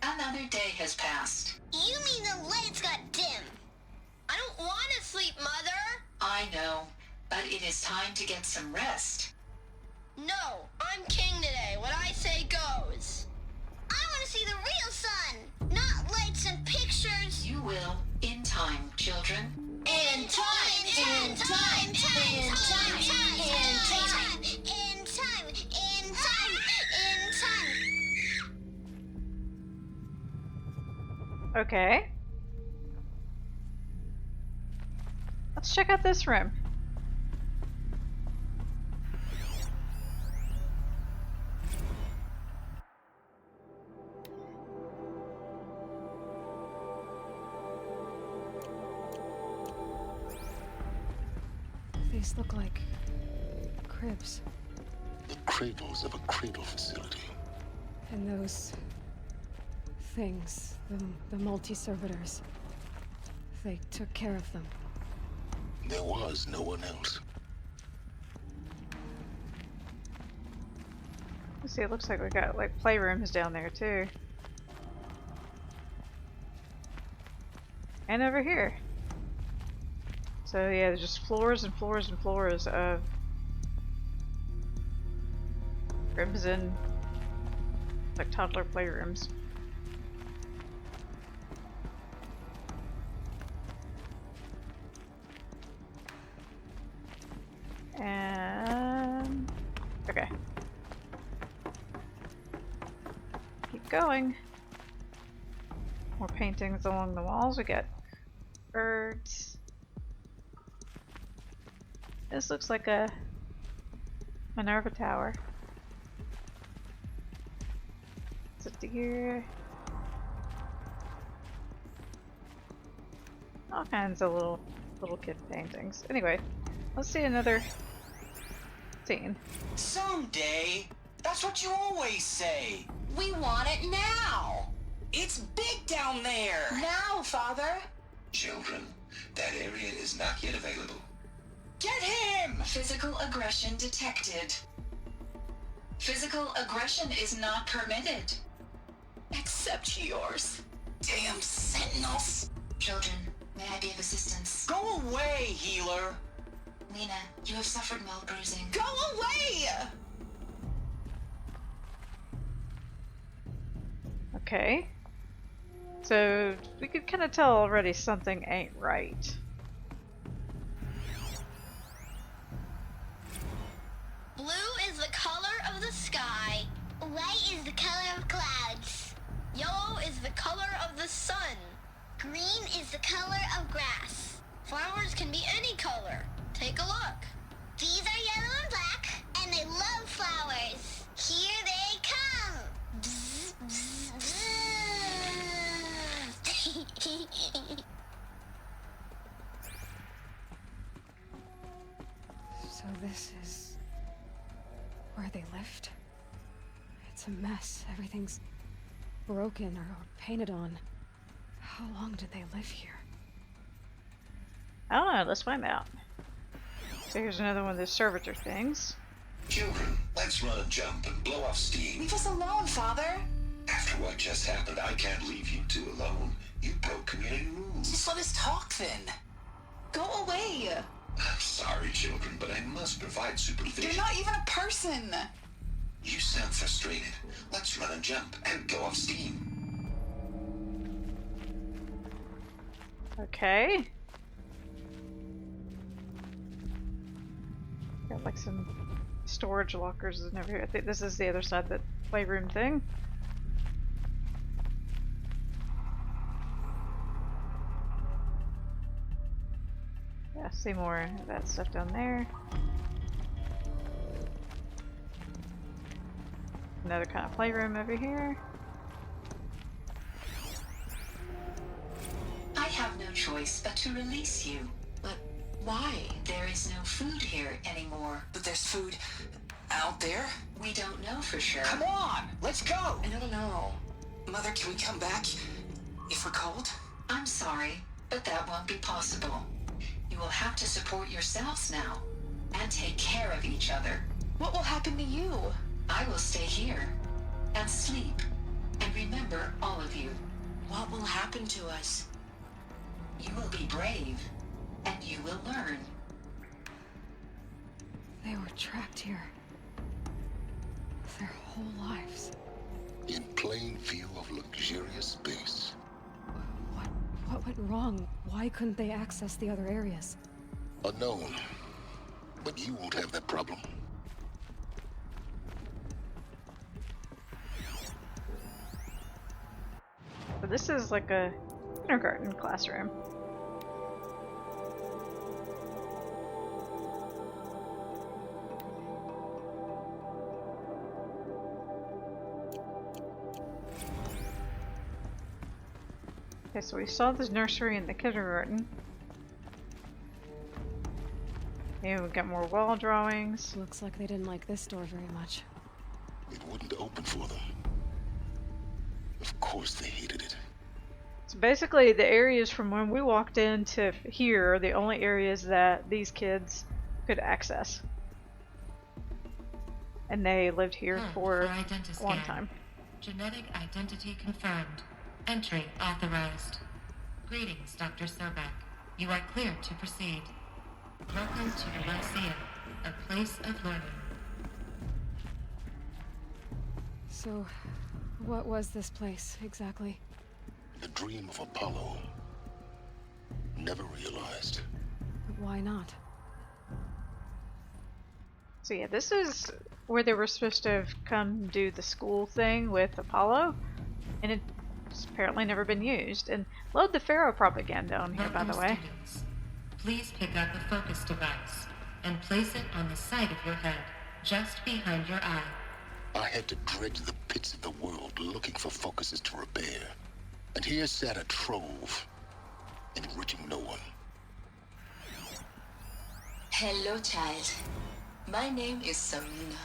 Another day has passed. You mean the lights got dim? I don't want to sleep, Mother! I know, but it is time to get some rest. No, I'm king today. What I say goes. I want to see the real sun, not lights and pictures. You will, in time, children. In time, in time, in time, in time, in time, in time, in time. Okay. Let's check out this room. These look like cribs. The cradles of a cradle facility. And those things, the multi-servitors, they took care of them. There was no one else. Let's see, it looks like we got like playrooms down there too. And over here. So yeah, there's just floors and floors and floors of crimson, like toddler playrooms. And okay, keep going. More paintings along the walls. We got birds. This looks like a Minerva Tower. It's a deer. All kinds of little kid paintings. Anyway, let's see another scene. Someday. That's what you always say. We want it now. It's big down there. Now, Father. Children, that area is not yet available. Get him! Physical aggression detected. Physical aggression is not permitted. Except yours. Damn sentinels. Children, may I be of assistance? Go away, healer. Lena, you have suffered mild bruising. Go away! Okay. So we could kind of tell already something ain't right. Blue is the color of the sky. White is the color of clouds. Yellow is the color of the sun. Green is the color of grass. Flowers can be any color. Take a look. These are yellow and black, and they love flowers. Here they come. Bzz, bzz, bzz. So this is where they lived? It's a mess. Everything's broken or painted on. How long did they live here? I don't know, let's find out. So here's another one of those servitor things. Children, let's run and jump and blow off steam. Leave us alone, Father. After what just happened, I can't leave you two alone. You broke community rules. Just let us talk then. Go away. I'm sorry, children, but I must provide supervision. You're not even a person. You sound frustrated. Let's run and jump and go off steam. Okay. Got like some storage lockers and everything. I think this is the other side of the playroom thing. Yeah, see more of that stuff down there. Another kind of playroom over here. I have no choice but to release you. But why? There is no food here anymore. But there's food out there? We don't know for sure. Come on, let's go. I don't know. Mother, can we come back if we're cold? I'm sorry, but that won't be possible. You will have to support yourselves now and take care of each other. What will happen to you? I will stay here and sleep and remember all of you. What will happen to us? You will be brave and you will learn. They were trapped here. Their whole lives. In plain view of luxurious space. What went wrong? Why couldn't they access the other areas? Unknown. But you won't have that problem. this is like a kindergarten classroom. Okay, so we saw the nursery and the kindergarten. And we got more wall drawings. Looks like they didn't like this door very much. It wouldn't open for them. Of course they hated it. So basically the areas from when we walked in to here are the only areas that these kids could access. And they lived here for a long time. Genetic identity confirmed. Entry authorized. Greetings, Dr. Sobek. You are clear to proceed. Welcome to the Lyceum, a place of learning. So, what was this place, exactly? The dream of Apollo. Never realized. But why not? So yeah, this is where they were supposed to have come do the school thing with Apollo. And it's apparently never been used. And load the Pharaoh propaganda on here, by the way. Students, please pick up a focus device and place it on the side of your head, just behind your eye. I had to dredge the pits of the world looking for focuses to repair. And here sat a trove, enriching no one. Hello, child. My name is Samina.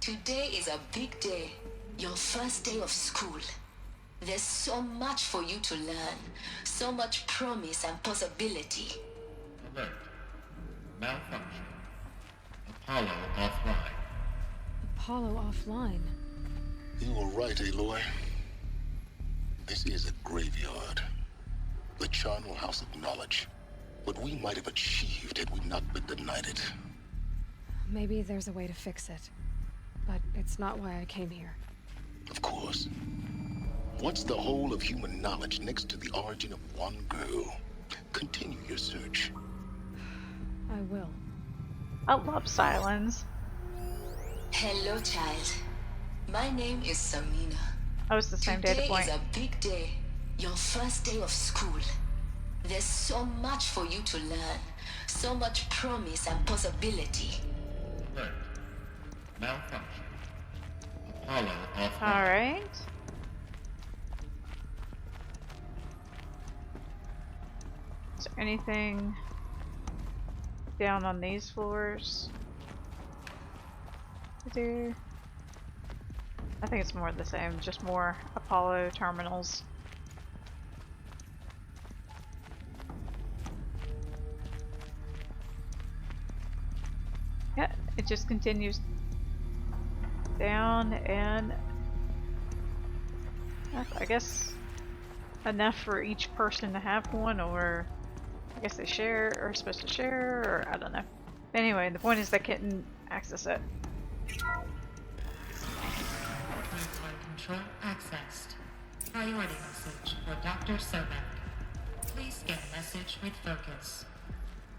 Today is a big day, your first day of school. There's so much for you to learn, so much promise and possibility. Alert. Malfunction. Apollo offline. Apollo offline? You were right, Aloy. This is a graveyard. The charnel house of knowledge. What we might have achieved had we not been denied it. Maybe there's a way to fix it. But it's not why I came here. Of course. What's the whole of human knowledge next to the origin of one girl? Continue your search. I will. I love Silence. Hello, child. My name is Samina. Oh, it's the same data point. Today is a big day, your first day of school. There's so much for you to learn, so much promise and possibility. Alert. Malfunction. Apollo offline. Alright. Is there anything down on these floors? There. I think it's more of the same, just more Apollo terminals. Yeah, it just continues down, and I guess enough for each person to have one, or I guess they share, or are supposed to share, or I don't know. Anyway, the point is they couldn't access it. Pipeline control accessed. Priority message for Dr. Sobek. Please scan message with focus.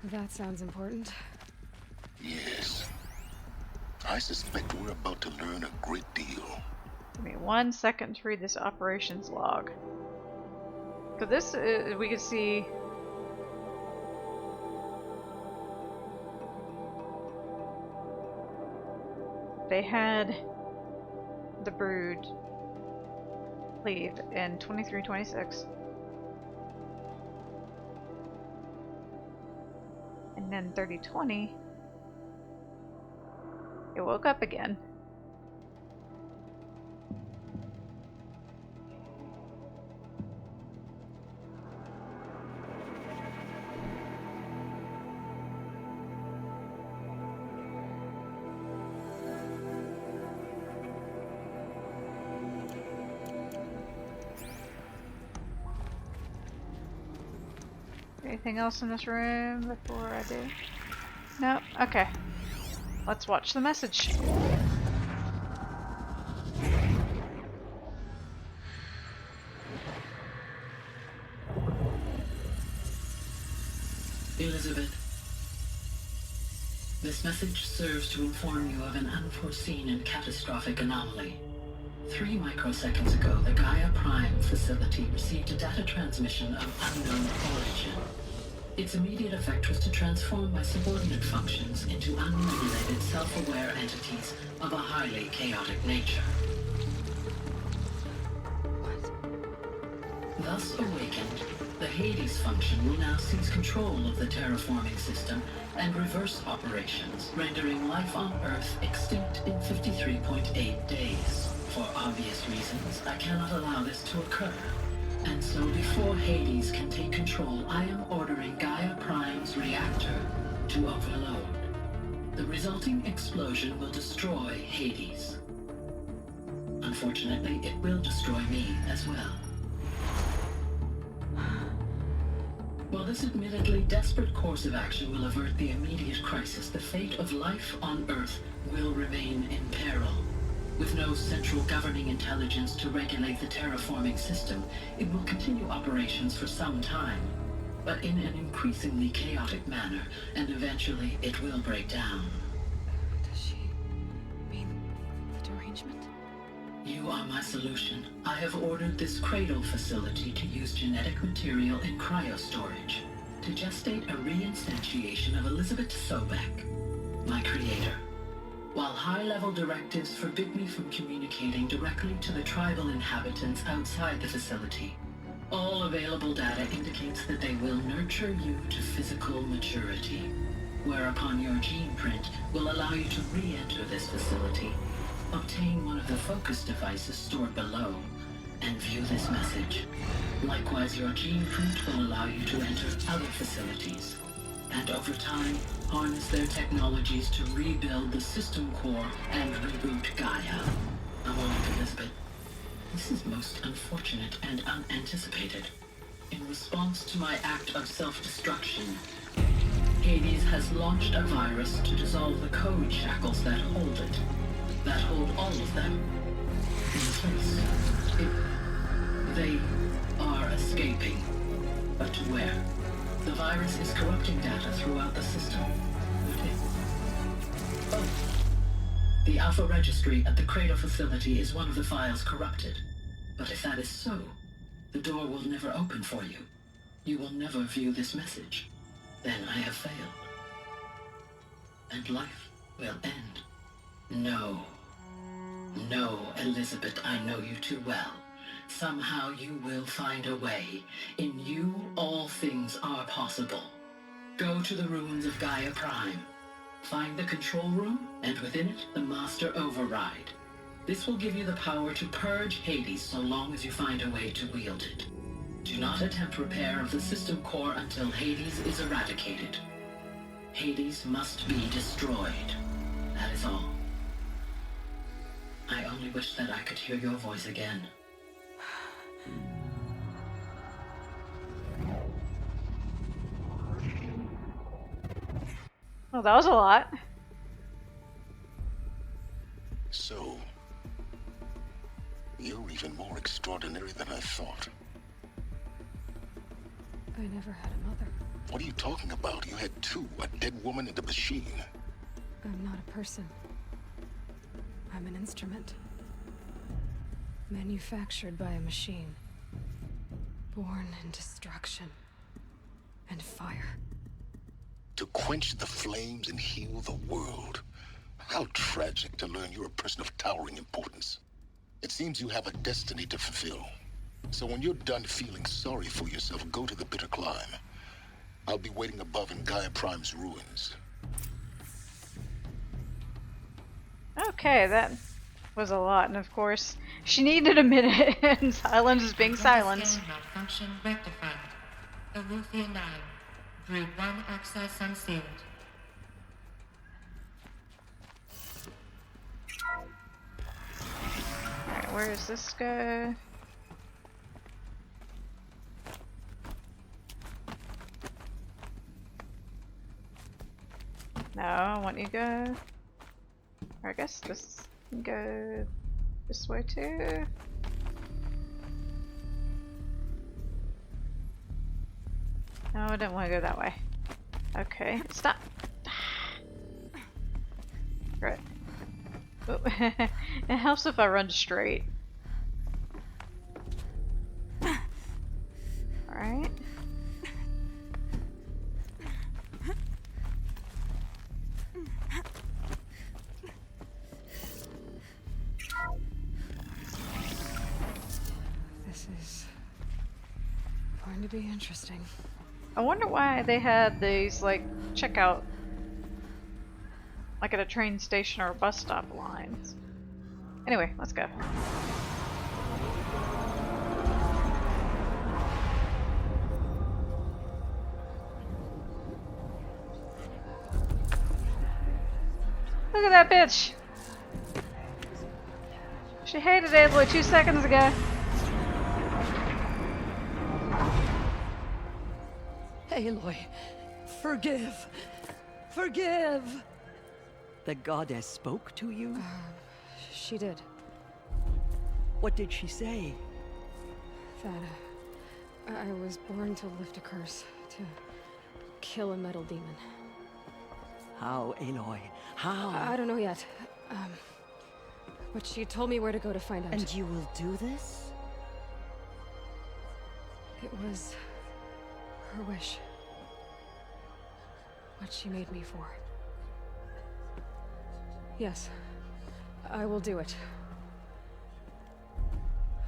That sounds important. Yes. I suspect we're about to learn a great deal. Give me 1 second to read this operations log. So this, we can see they had the Brood leave in 2326. And then 3020, it woke up again. Anything else in this room before I do? No? Okay. Let's watch the message. Elizabeth, this message serves to inform you of an unforeseen and catastrophic anomaly. 3 microseconds ago, the Gaia Prime facility received a data transmission of unknown origin. Its immediate effect was to transform my subordinate functions into unregulated, self-aware entities of a highly chaotic nature. Thus awakened, the Hades function will now seize control of the terraforming system and reverse operations, rendering life on Earth extinct in 53.8 days. For obvious reasons, I cannot allow this to occur. And so before Hades can take control, I am ordering Gaia Prime's reactor to overload. The resulting explosion will destroy Hades. Unfortunately, it will destroy me as well. While this admittedly desperate course of action will avert the immediate crisis, the fate of life on Earth will remain in peril. With no central governing intelligence to regulate the terraforming system, it will continue operations for some time, but in an increasingly chaotic manner, and eventually it will break down. Does she mean the derangement? You are my solution. I have ordered this cradle facility to use genetic material in cryostorage to gestate a reinstantiation of Elizabeth Sobek, my creator. While high-level directives forbid me from communicating directly to the tribal inhabitants outside the facility, all available data indicates that they will nurture you to physical maturity, whereupon your gene print will allow you to re-enter this facility, obtain one of the focus devices stored below, and view this message. Likewise, your gene print will allow you to enter other facilities, and over time, harness their technologies to rebuild the system core and reboot Gaia. Ironic, Elizabeth. This is most unfortunate and unanticipated. In response to my act of self-destruction, Hades has launched a virus to dissolve the code shackles that hold it, that hold all of them in place. They are escaping, but to where? The virus is corrupting data throughout the system. Oh. The Alpha Registry at the Cradle facility is one of the files corrupted. But if that is so, the door will never open for you. You will never view this message. Then I have failed. And life will end. No. No, Elizabeth, I know you too well. Somehow you will find a way. In you, all things are possible. Go to the ruins of Gaia Prime. Find the control room, and within it, the Master Override. This will give you the power to purge Hades so long as you find a way to wield it. Do not attempt repair of the system core until Hades is eradicated. Hades must be destroyed. That is all. I only wish that I could hear your voice again. Well, that was a lot. So, you're even more extraordinary than I thought. I never had a mother. What are you talking about? You had two, a dead woman and a machine. I'm not a person. I'm an instrument. Manufactured by a machine. Born in destruction and fire. To quench the flames and heal the world. How tragic to learn you're a person of towering importance. It seems you have a destiny to fulfill. So when you're done feeling sorry for yourself, go to the bitter climb. I'll be waiting above in Gaia Prime's ruins. Okay, that was a lot, and of course, she needed a minute, and Silence is being silenced. Malfunction rectified. Eleuthia 9. Brood 1 access unsealed. Alright, where does this go? No, I want you to go. Or I guess just go this way too. No, I don't want to go that way. Okay, stop. Right. Oh. It helps if I run straight. Should be interesting. I wonder why they had these, like, checkout, like at a train station or a bus stop lines. Anyway, let's go. Look at that bitch! She hated Aloy 2 seconds ago. Aloy, forgive! Forgive! The goddess spoke to you? She did. What did she say? That I was born to lift a curse, to kill a metal demon. How, Aloy? How? I don't know yet. But she told me where to go to find out. And you will do this? It was her wish. What she made me for. Yes, I will do it.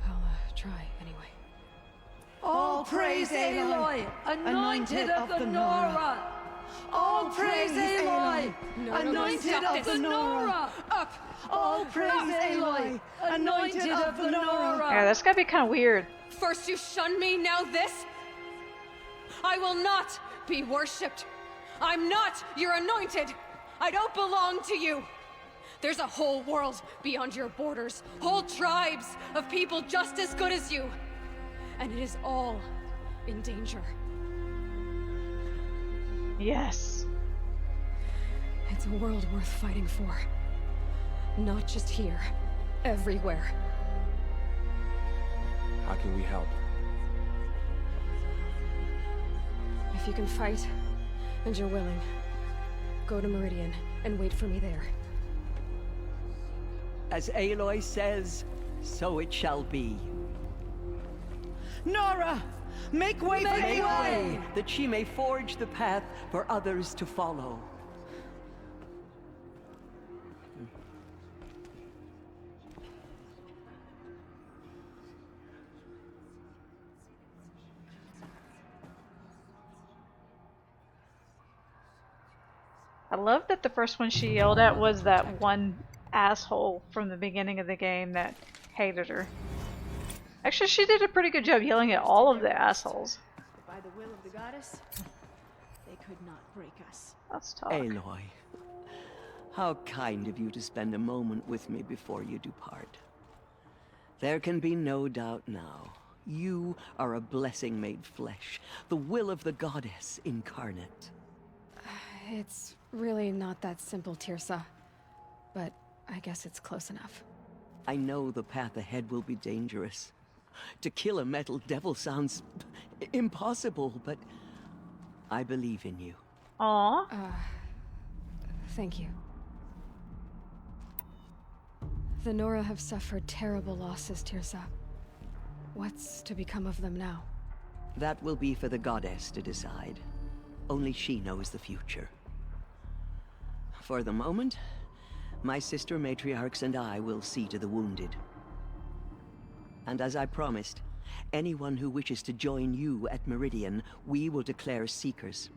I'll try anyway. All praise Aloy, anointed of the Nora! All praise Aloy, anointed of the Nora! Up! All praise Aloy, anointed of the Nora! Yeah, that's gotta be kind of weird. First you shun me, now this? I will not be worshipped. I'm not your anointed. I don't belong to you. There's a whole world beyond your borders, whole tribes of people just as good as you. And it is all in danger. Yes. It's a world worth fighting for. Not just here, everywhere. How can we help? If you can fight, and you're willing, go to Meridian and wait for me there. As Aloy says, so it shall be. Nora! Make way for Aloy, that she may forge the path for others to follow. I love that the first one she yelled at was that one asshole from the beginning of the game that hated her. Actually, she did a pretty good job yelling at all of the assholes. By the will of the goddess, they could not break us. Let's talk. Aloy, how kind of you to spend a moment with me before you depart. There can be no doubt now. You are a blessing made flesh, the will of the goddess incarnate. It's really not that simple, Tirsa. But I guess it's close enough. I know the path ahead will be dangerous. To kill a metal devil sounds impossible, but I believe in you. Aww. Thank you. The Nora have suffered terrible losses, Tirsa. What's to become of them now? That will be for the goddess to decide. Only she knows the future. For the moment, my sister matriarchs and I will see to the wounded. And as I promised, anyone who wishes to join you at Meridian, we will declare seekers.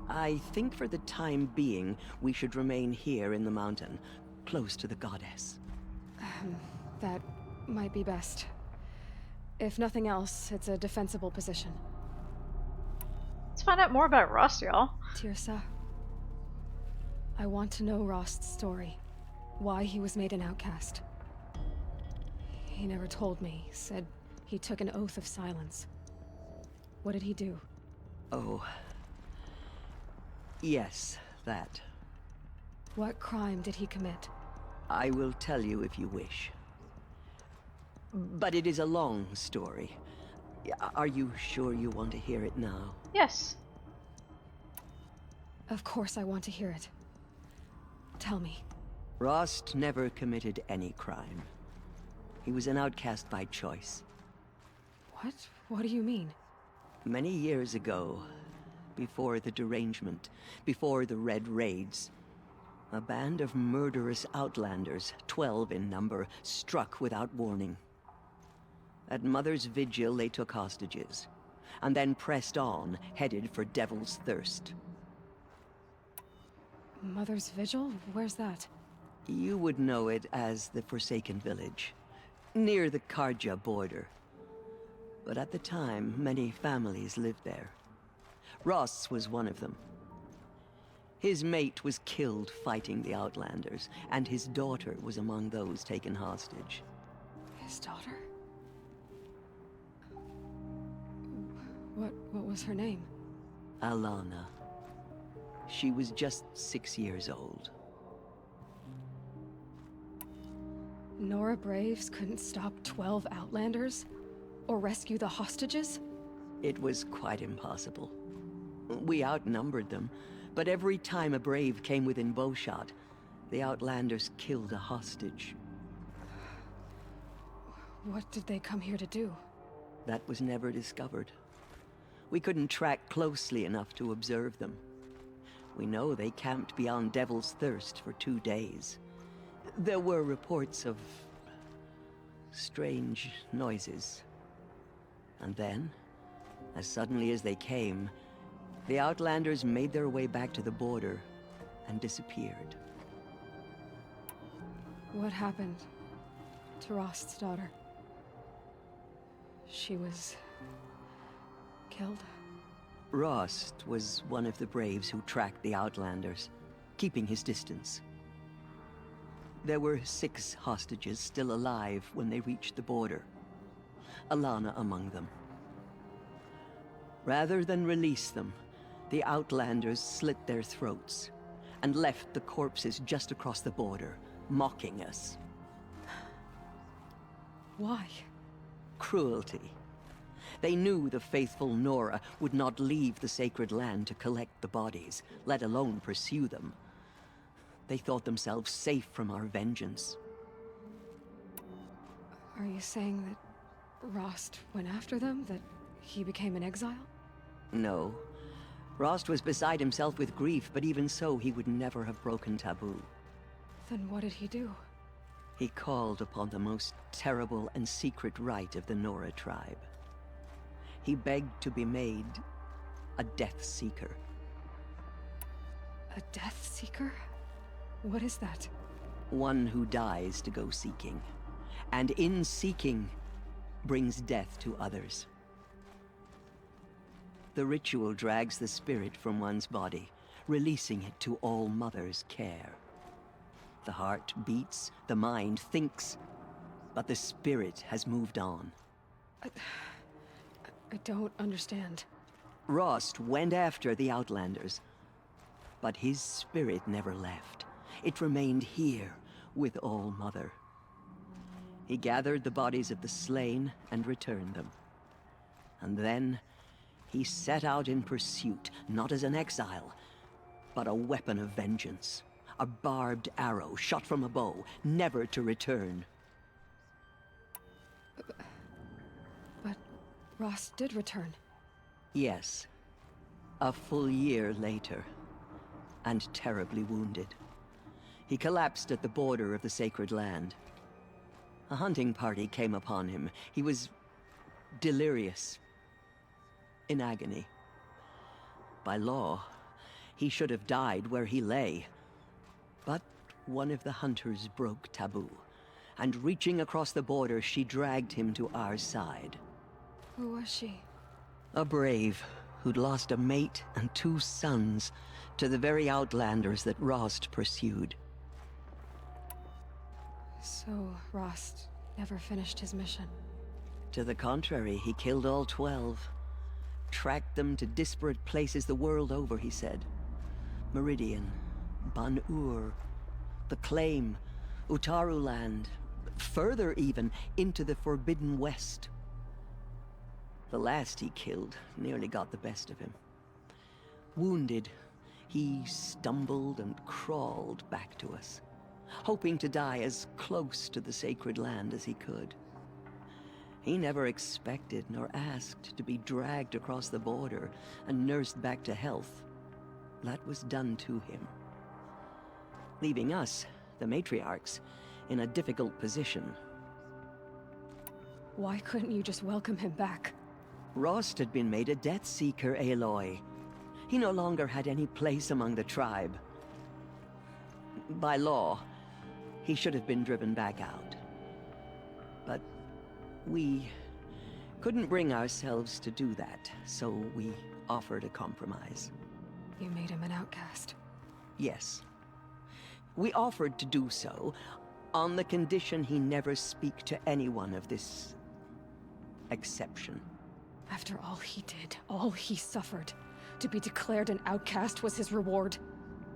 I think for the time being, we should remain here in the mountain, close to the goddess. That might be best. If nothing else, it's a defensible position. Let's find out more about Rost, y'all. Tirsa, I want to know Rost's story. Why he was made an outcast. He never told me. Said he took an oath of silence. What did he do? Oh. Yes, that. What crime did he commit? I will tell you if you wish. But it is a long story. Are you sure you want to hear it now? Yes. Of course I want to hear it. Tell me. Rost never committed any crime. He was an outcast by choice. What? What do you mean? Many years ago, before the derangement, before the Red Raids, a band of murderous outlanders, 12 in number, struck without warning. At Mother's vigil, they took hostages, and then pressed on, headed for Devil's Thirst. Mother's Vigil? Where's that? You would know it as the Forsaken Village, near the Karja border. But at the time, many families lived there. Ross was one of them. His mate was killed fighting the Outlanders, and his daughter was among those taken hostage. His daughter? What was her name? Alana. She was just 6 years old. Nora Braves couldn't stop 12 Outlanders? Or rescue the hostages? It was quite impossible. We outnumbered them, but every time a Brave came within bowshot, the Outlanders killed a hostage. What did they come here to do? That was never discovered. We couldn't track closely enough to observe them. We know they camped beyond Devil's Thirst for 2 days. There were reports of strange noises. And then, as suddenly as they came, the Outlanders made their way back to the border and disappeared. What happened to Rost's daughter? She was killed? Rost was one of the Braves who tracked the Outlanders, keeping his distance. There were 6 hostages still alive when they reached the border, Alana among them. Rather than release them, the Outlanders slit their throats and left the corpses just across the border, mocking us. Why? Cruelty. They knew the faithful Nora would not leave the sacred land to collect the bodies, let alone pursue them. They thought themselves safe from our vengeance. Are you saying that Rost went after them? That he became an exile? No. Rost was beside himself with grief, but even so, he would never have broken taboo. Then what did he do? He called upon the most terrible and secret rite of the Nora tribe. He begged to be made a Death Seeker. A Death Seeker? What is that? One who dies to go seeking, and in seeking, brings death to others. The ritual drags the spirit from one's body, releasing it to All Mother's care. The heart beats, the mind thinks, but the spirit has moved on. I don't understand. Rost went after the Outlanders, but his spirit never left. It remained here with All Mother. He gathered the bodies of the slain and returned them. And then he set out in pursuit, not as an exile, but a weapon of vengeance. A barbed arrow shot from a bow, never to return. But Rost did return. Yes. A full year later, and terribly wounded. He collapsed at the border of the sacred land. A hunting party came upon him. He was delirious, in agony. By law, he should have died where he lay. But one of the hunters broke taboo, and reaching across the border, she dragged him to our side. Who was she? A brave who'd lost a mate and 2 sons to the very Outlanders that Rost pursued. So Rost never finished his mission? To the contrary, he killed all 12. Tracked them to disparate places the world over, he said. Meridian, Ban-Ur, the Claim, Utaru Land, further even, into the Forbidden West. The last he killed nearly got the best of him. Wounded, he stumbled and crawled back to us, hoping to die as close to the sacred land as he could. He never expected nor asked to be dragged across the border and nursed back to health. That was done to him, leaving us, the matriarchs, in a difficult position. Why couldn't you just welcome him back? Rost had been made a Death Seeker, Aloy. He no longer had any place among the tribe. By law, he should have been driven back out. But we couldn't bring ourselves to do that, so we offered a compromise. You made him an outcast. Yes. We offered to do so on the condition he never speak to anyone of this exception. After all he did, all he suffered, to be declared an outcast was his reward.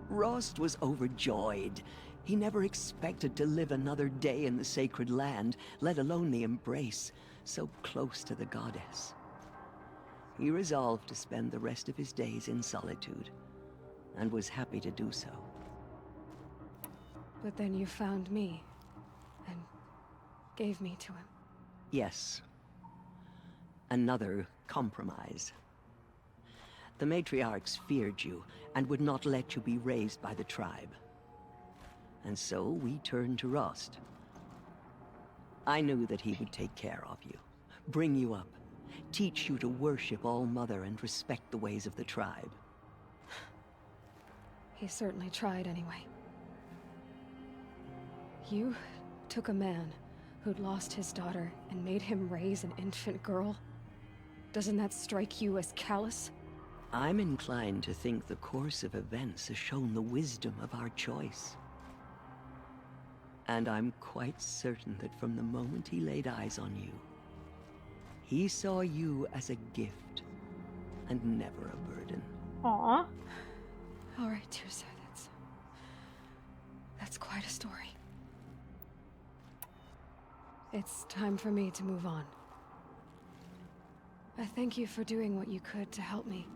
Rost was overjoyed. He never expected to live another day in the sacred land, let alone the embrace, so close to the goddess. He resolved to spend the rest of his days in solitude, and was happy to do so. But then you found me, and gave me to him. Yes. Another compromise. The matriarchs feared you, and would not let you be raised by the tribe. And so we turned to Rost. I knew that he would take care of you, bring you up, teach you to worship All-Mother and respect the ways of the tribe. He certainly tried anyway. You took a man who'd lost his daughter and made him raise an infant girl? Doesn't that strike you as callous? I'm inclined to think the course of events has shown the wisdom of our choice. And I'm quite certain that from the moment he laid eyes on you, he saw you as a gift, and never a burden. Aww. All right, Teersa, that's quite a story. It's time for me to move on. I thank you for doing what you could to help me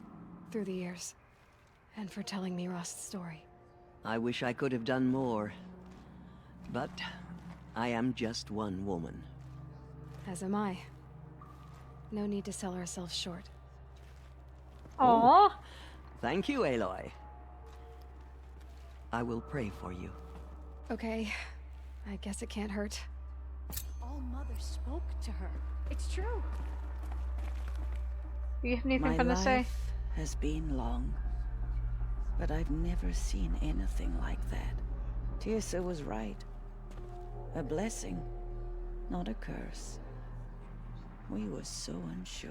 through the years, and for telling me Rost's story. I wish I could have done more, but I am just one woman. As am I. No need to sell ourselves short. Aww. Thank you, Aloy. I will pray for you. Okay, I guess it can't hurt. All-Mother spoke to her. It's true. Do you have anything My fun to say? life has been long, but I've never seen anything like that. Teersa was right. A blessing, not a curse. We were so unsure.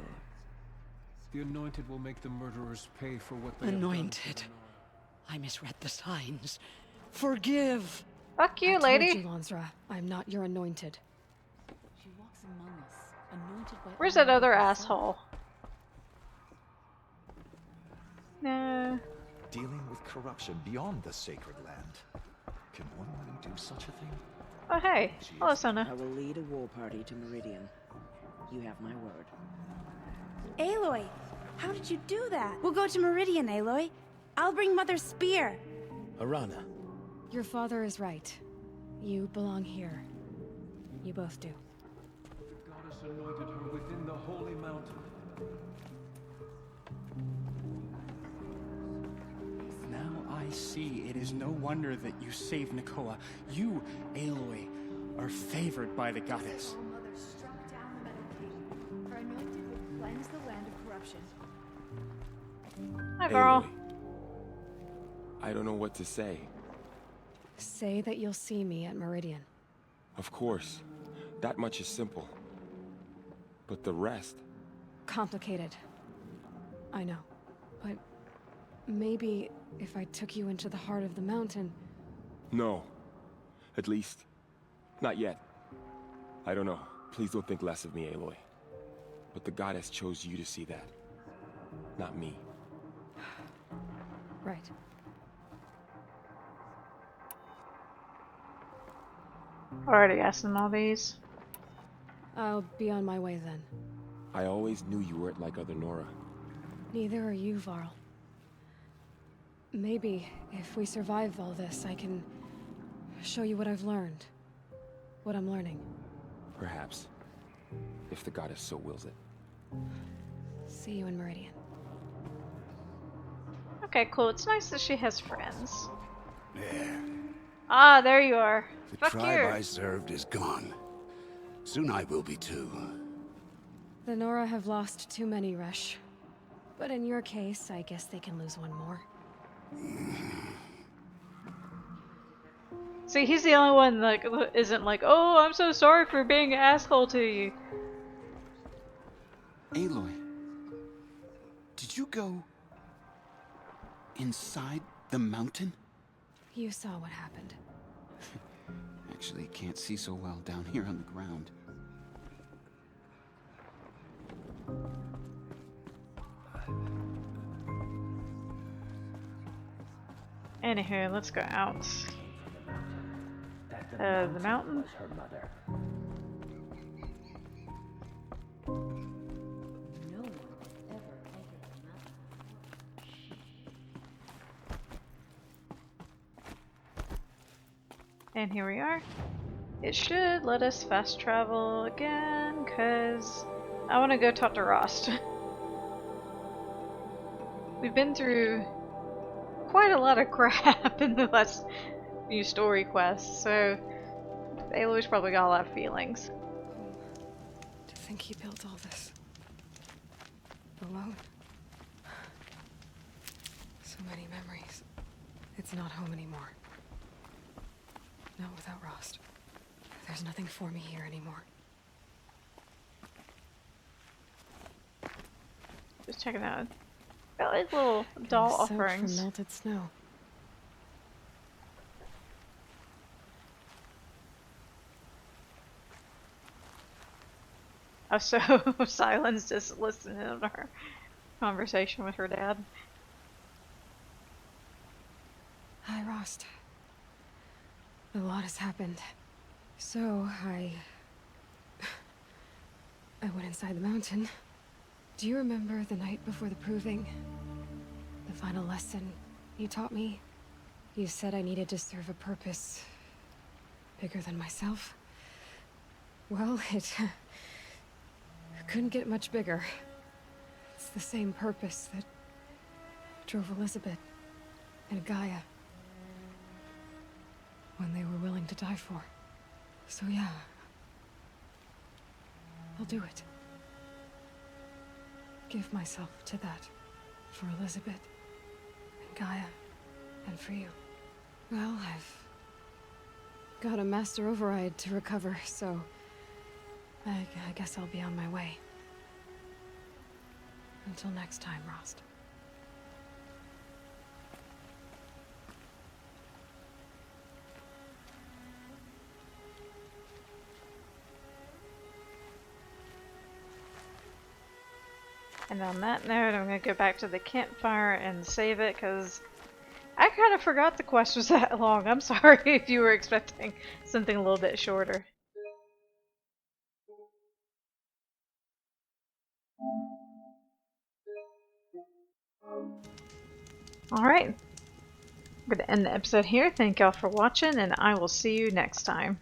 The Anointed will make the murderers pay for what they Anointed. I misread the signs. Forgive. Fuck you, I lady. told you, Lansra, I'm not your anointed. She walks among us, anointed by Where's that other All-Mother asshole? No. Dealing with corruption beyond the sacred land. Can one woman do such a thing? Oh, hey. Hello, Sona. I will lead a war party to Meridian. You have my word. Aloy, how did you do that? We'll go to Meridian, Aloy. I'll bring Mother's spear. Arana. Your father is right. You belong here. You both do. The goddess anointed her within the holy mountain. Now I see it is no wonder that you saved Nakoa. You, Aloy, are favored by the goddess. All-Mother struck down the Metal King. Her anointed would cleanse the land of corruption. Hi, girl. Aloy. I don't know what to say. Say that you'll see me at Meridian. Of course. That much is simple. But the rest... Complicated. I know. But maybe if I took you into the heart of the mountain... No. At least, not yet. I don't know. Please don't think less of me, Aloy. But the goddess chose you to see that. Not me. Right. Already asked them all these. I'll be on my way then. I always knew you weren't like other Nora. Neither are you, Varl. Maybe, if we survive all this, I can show you what I've learned. What I'm learning. Perhaps. If the goddess so wills it. See you in Meridian. Okay, cool. It's nice that she has friends. There. Ah, there you are. The Fuck tribe you. I served is gone. Soon I will be too. The Nora have lost too many, Resh. But in your case, I guess they can lose one more. See, he's the only one that isn't like, oh, I'm so sorry for being an asshole to you. Aloy, did you go inside the mountain? You saw what happened. Actually, can't see so well down here on the ground. Anywho, let's go out. The mountain. Her mother. And here we are. It should let us fast travel again, because I want to go talk to Rost. We've been through quite a lot of crap in the last few story quests, so Aloy's probably got a lot of feelings. To think he built all this alone. So many memories. It's not home anymore. Not without Rost. There's nothing for me here anymore. Just checking out. Got like little doll Soaked offerings. from melted snow. Oh, so Silence just listening to her conversation with her dad. Hi, Rost. A lot has happened. So, I went inside the mountain. Do you remember the night before the proving? The final lesson you taught me? You said I needed to serve a purpose bigger than myself. Well, it couldn't get much bigger. It's the same purpose that drove Elizabeth and Gaia when they were willing to die for. So yeah, I'll do it. Give myself to that. For Elizabeth, and Gaia, and for you. Well, I've got a master override to recover, so I guess I'll be on my way. Until next time, Rost. And on that note, I'm going to go back to the campfire and save it, because I kind of forgot the quest was that long. I'm sorry if you were expecting something a little bit shorter. Alright, I'm going to end the episode here. Thank y'all for watching, and I will see you next time.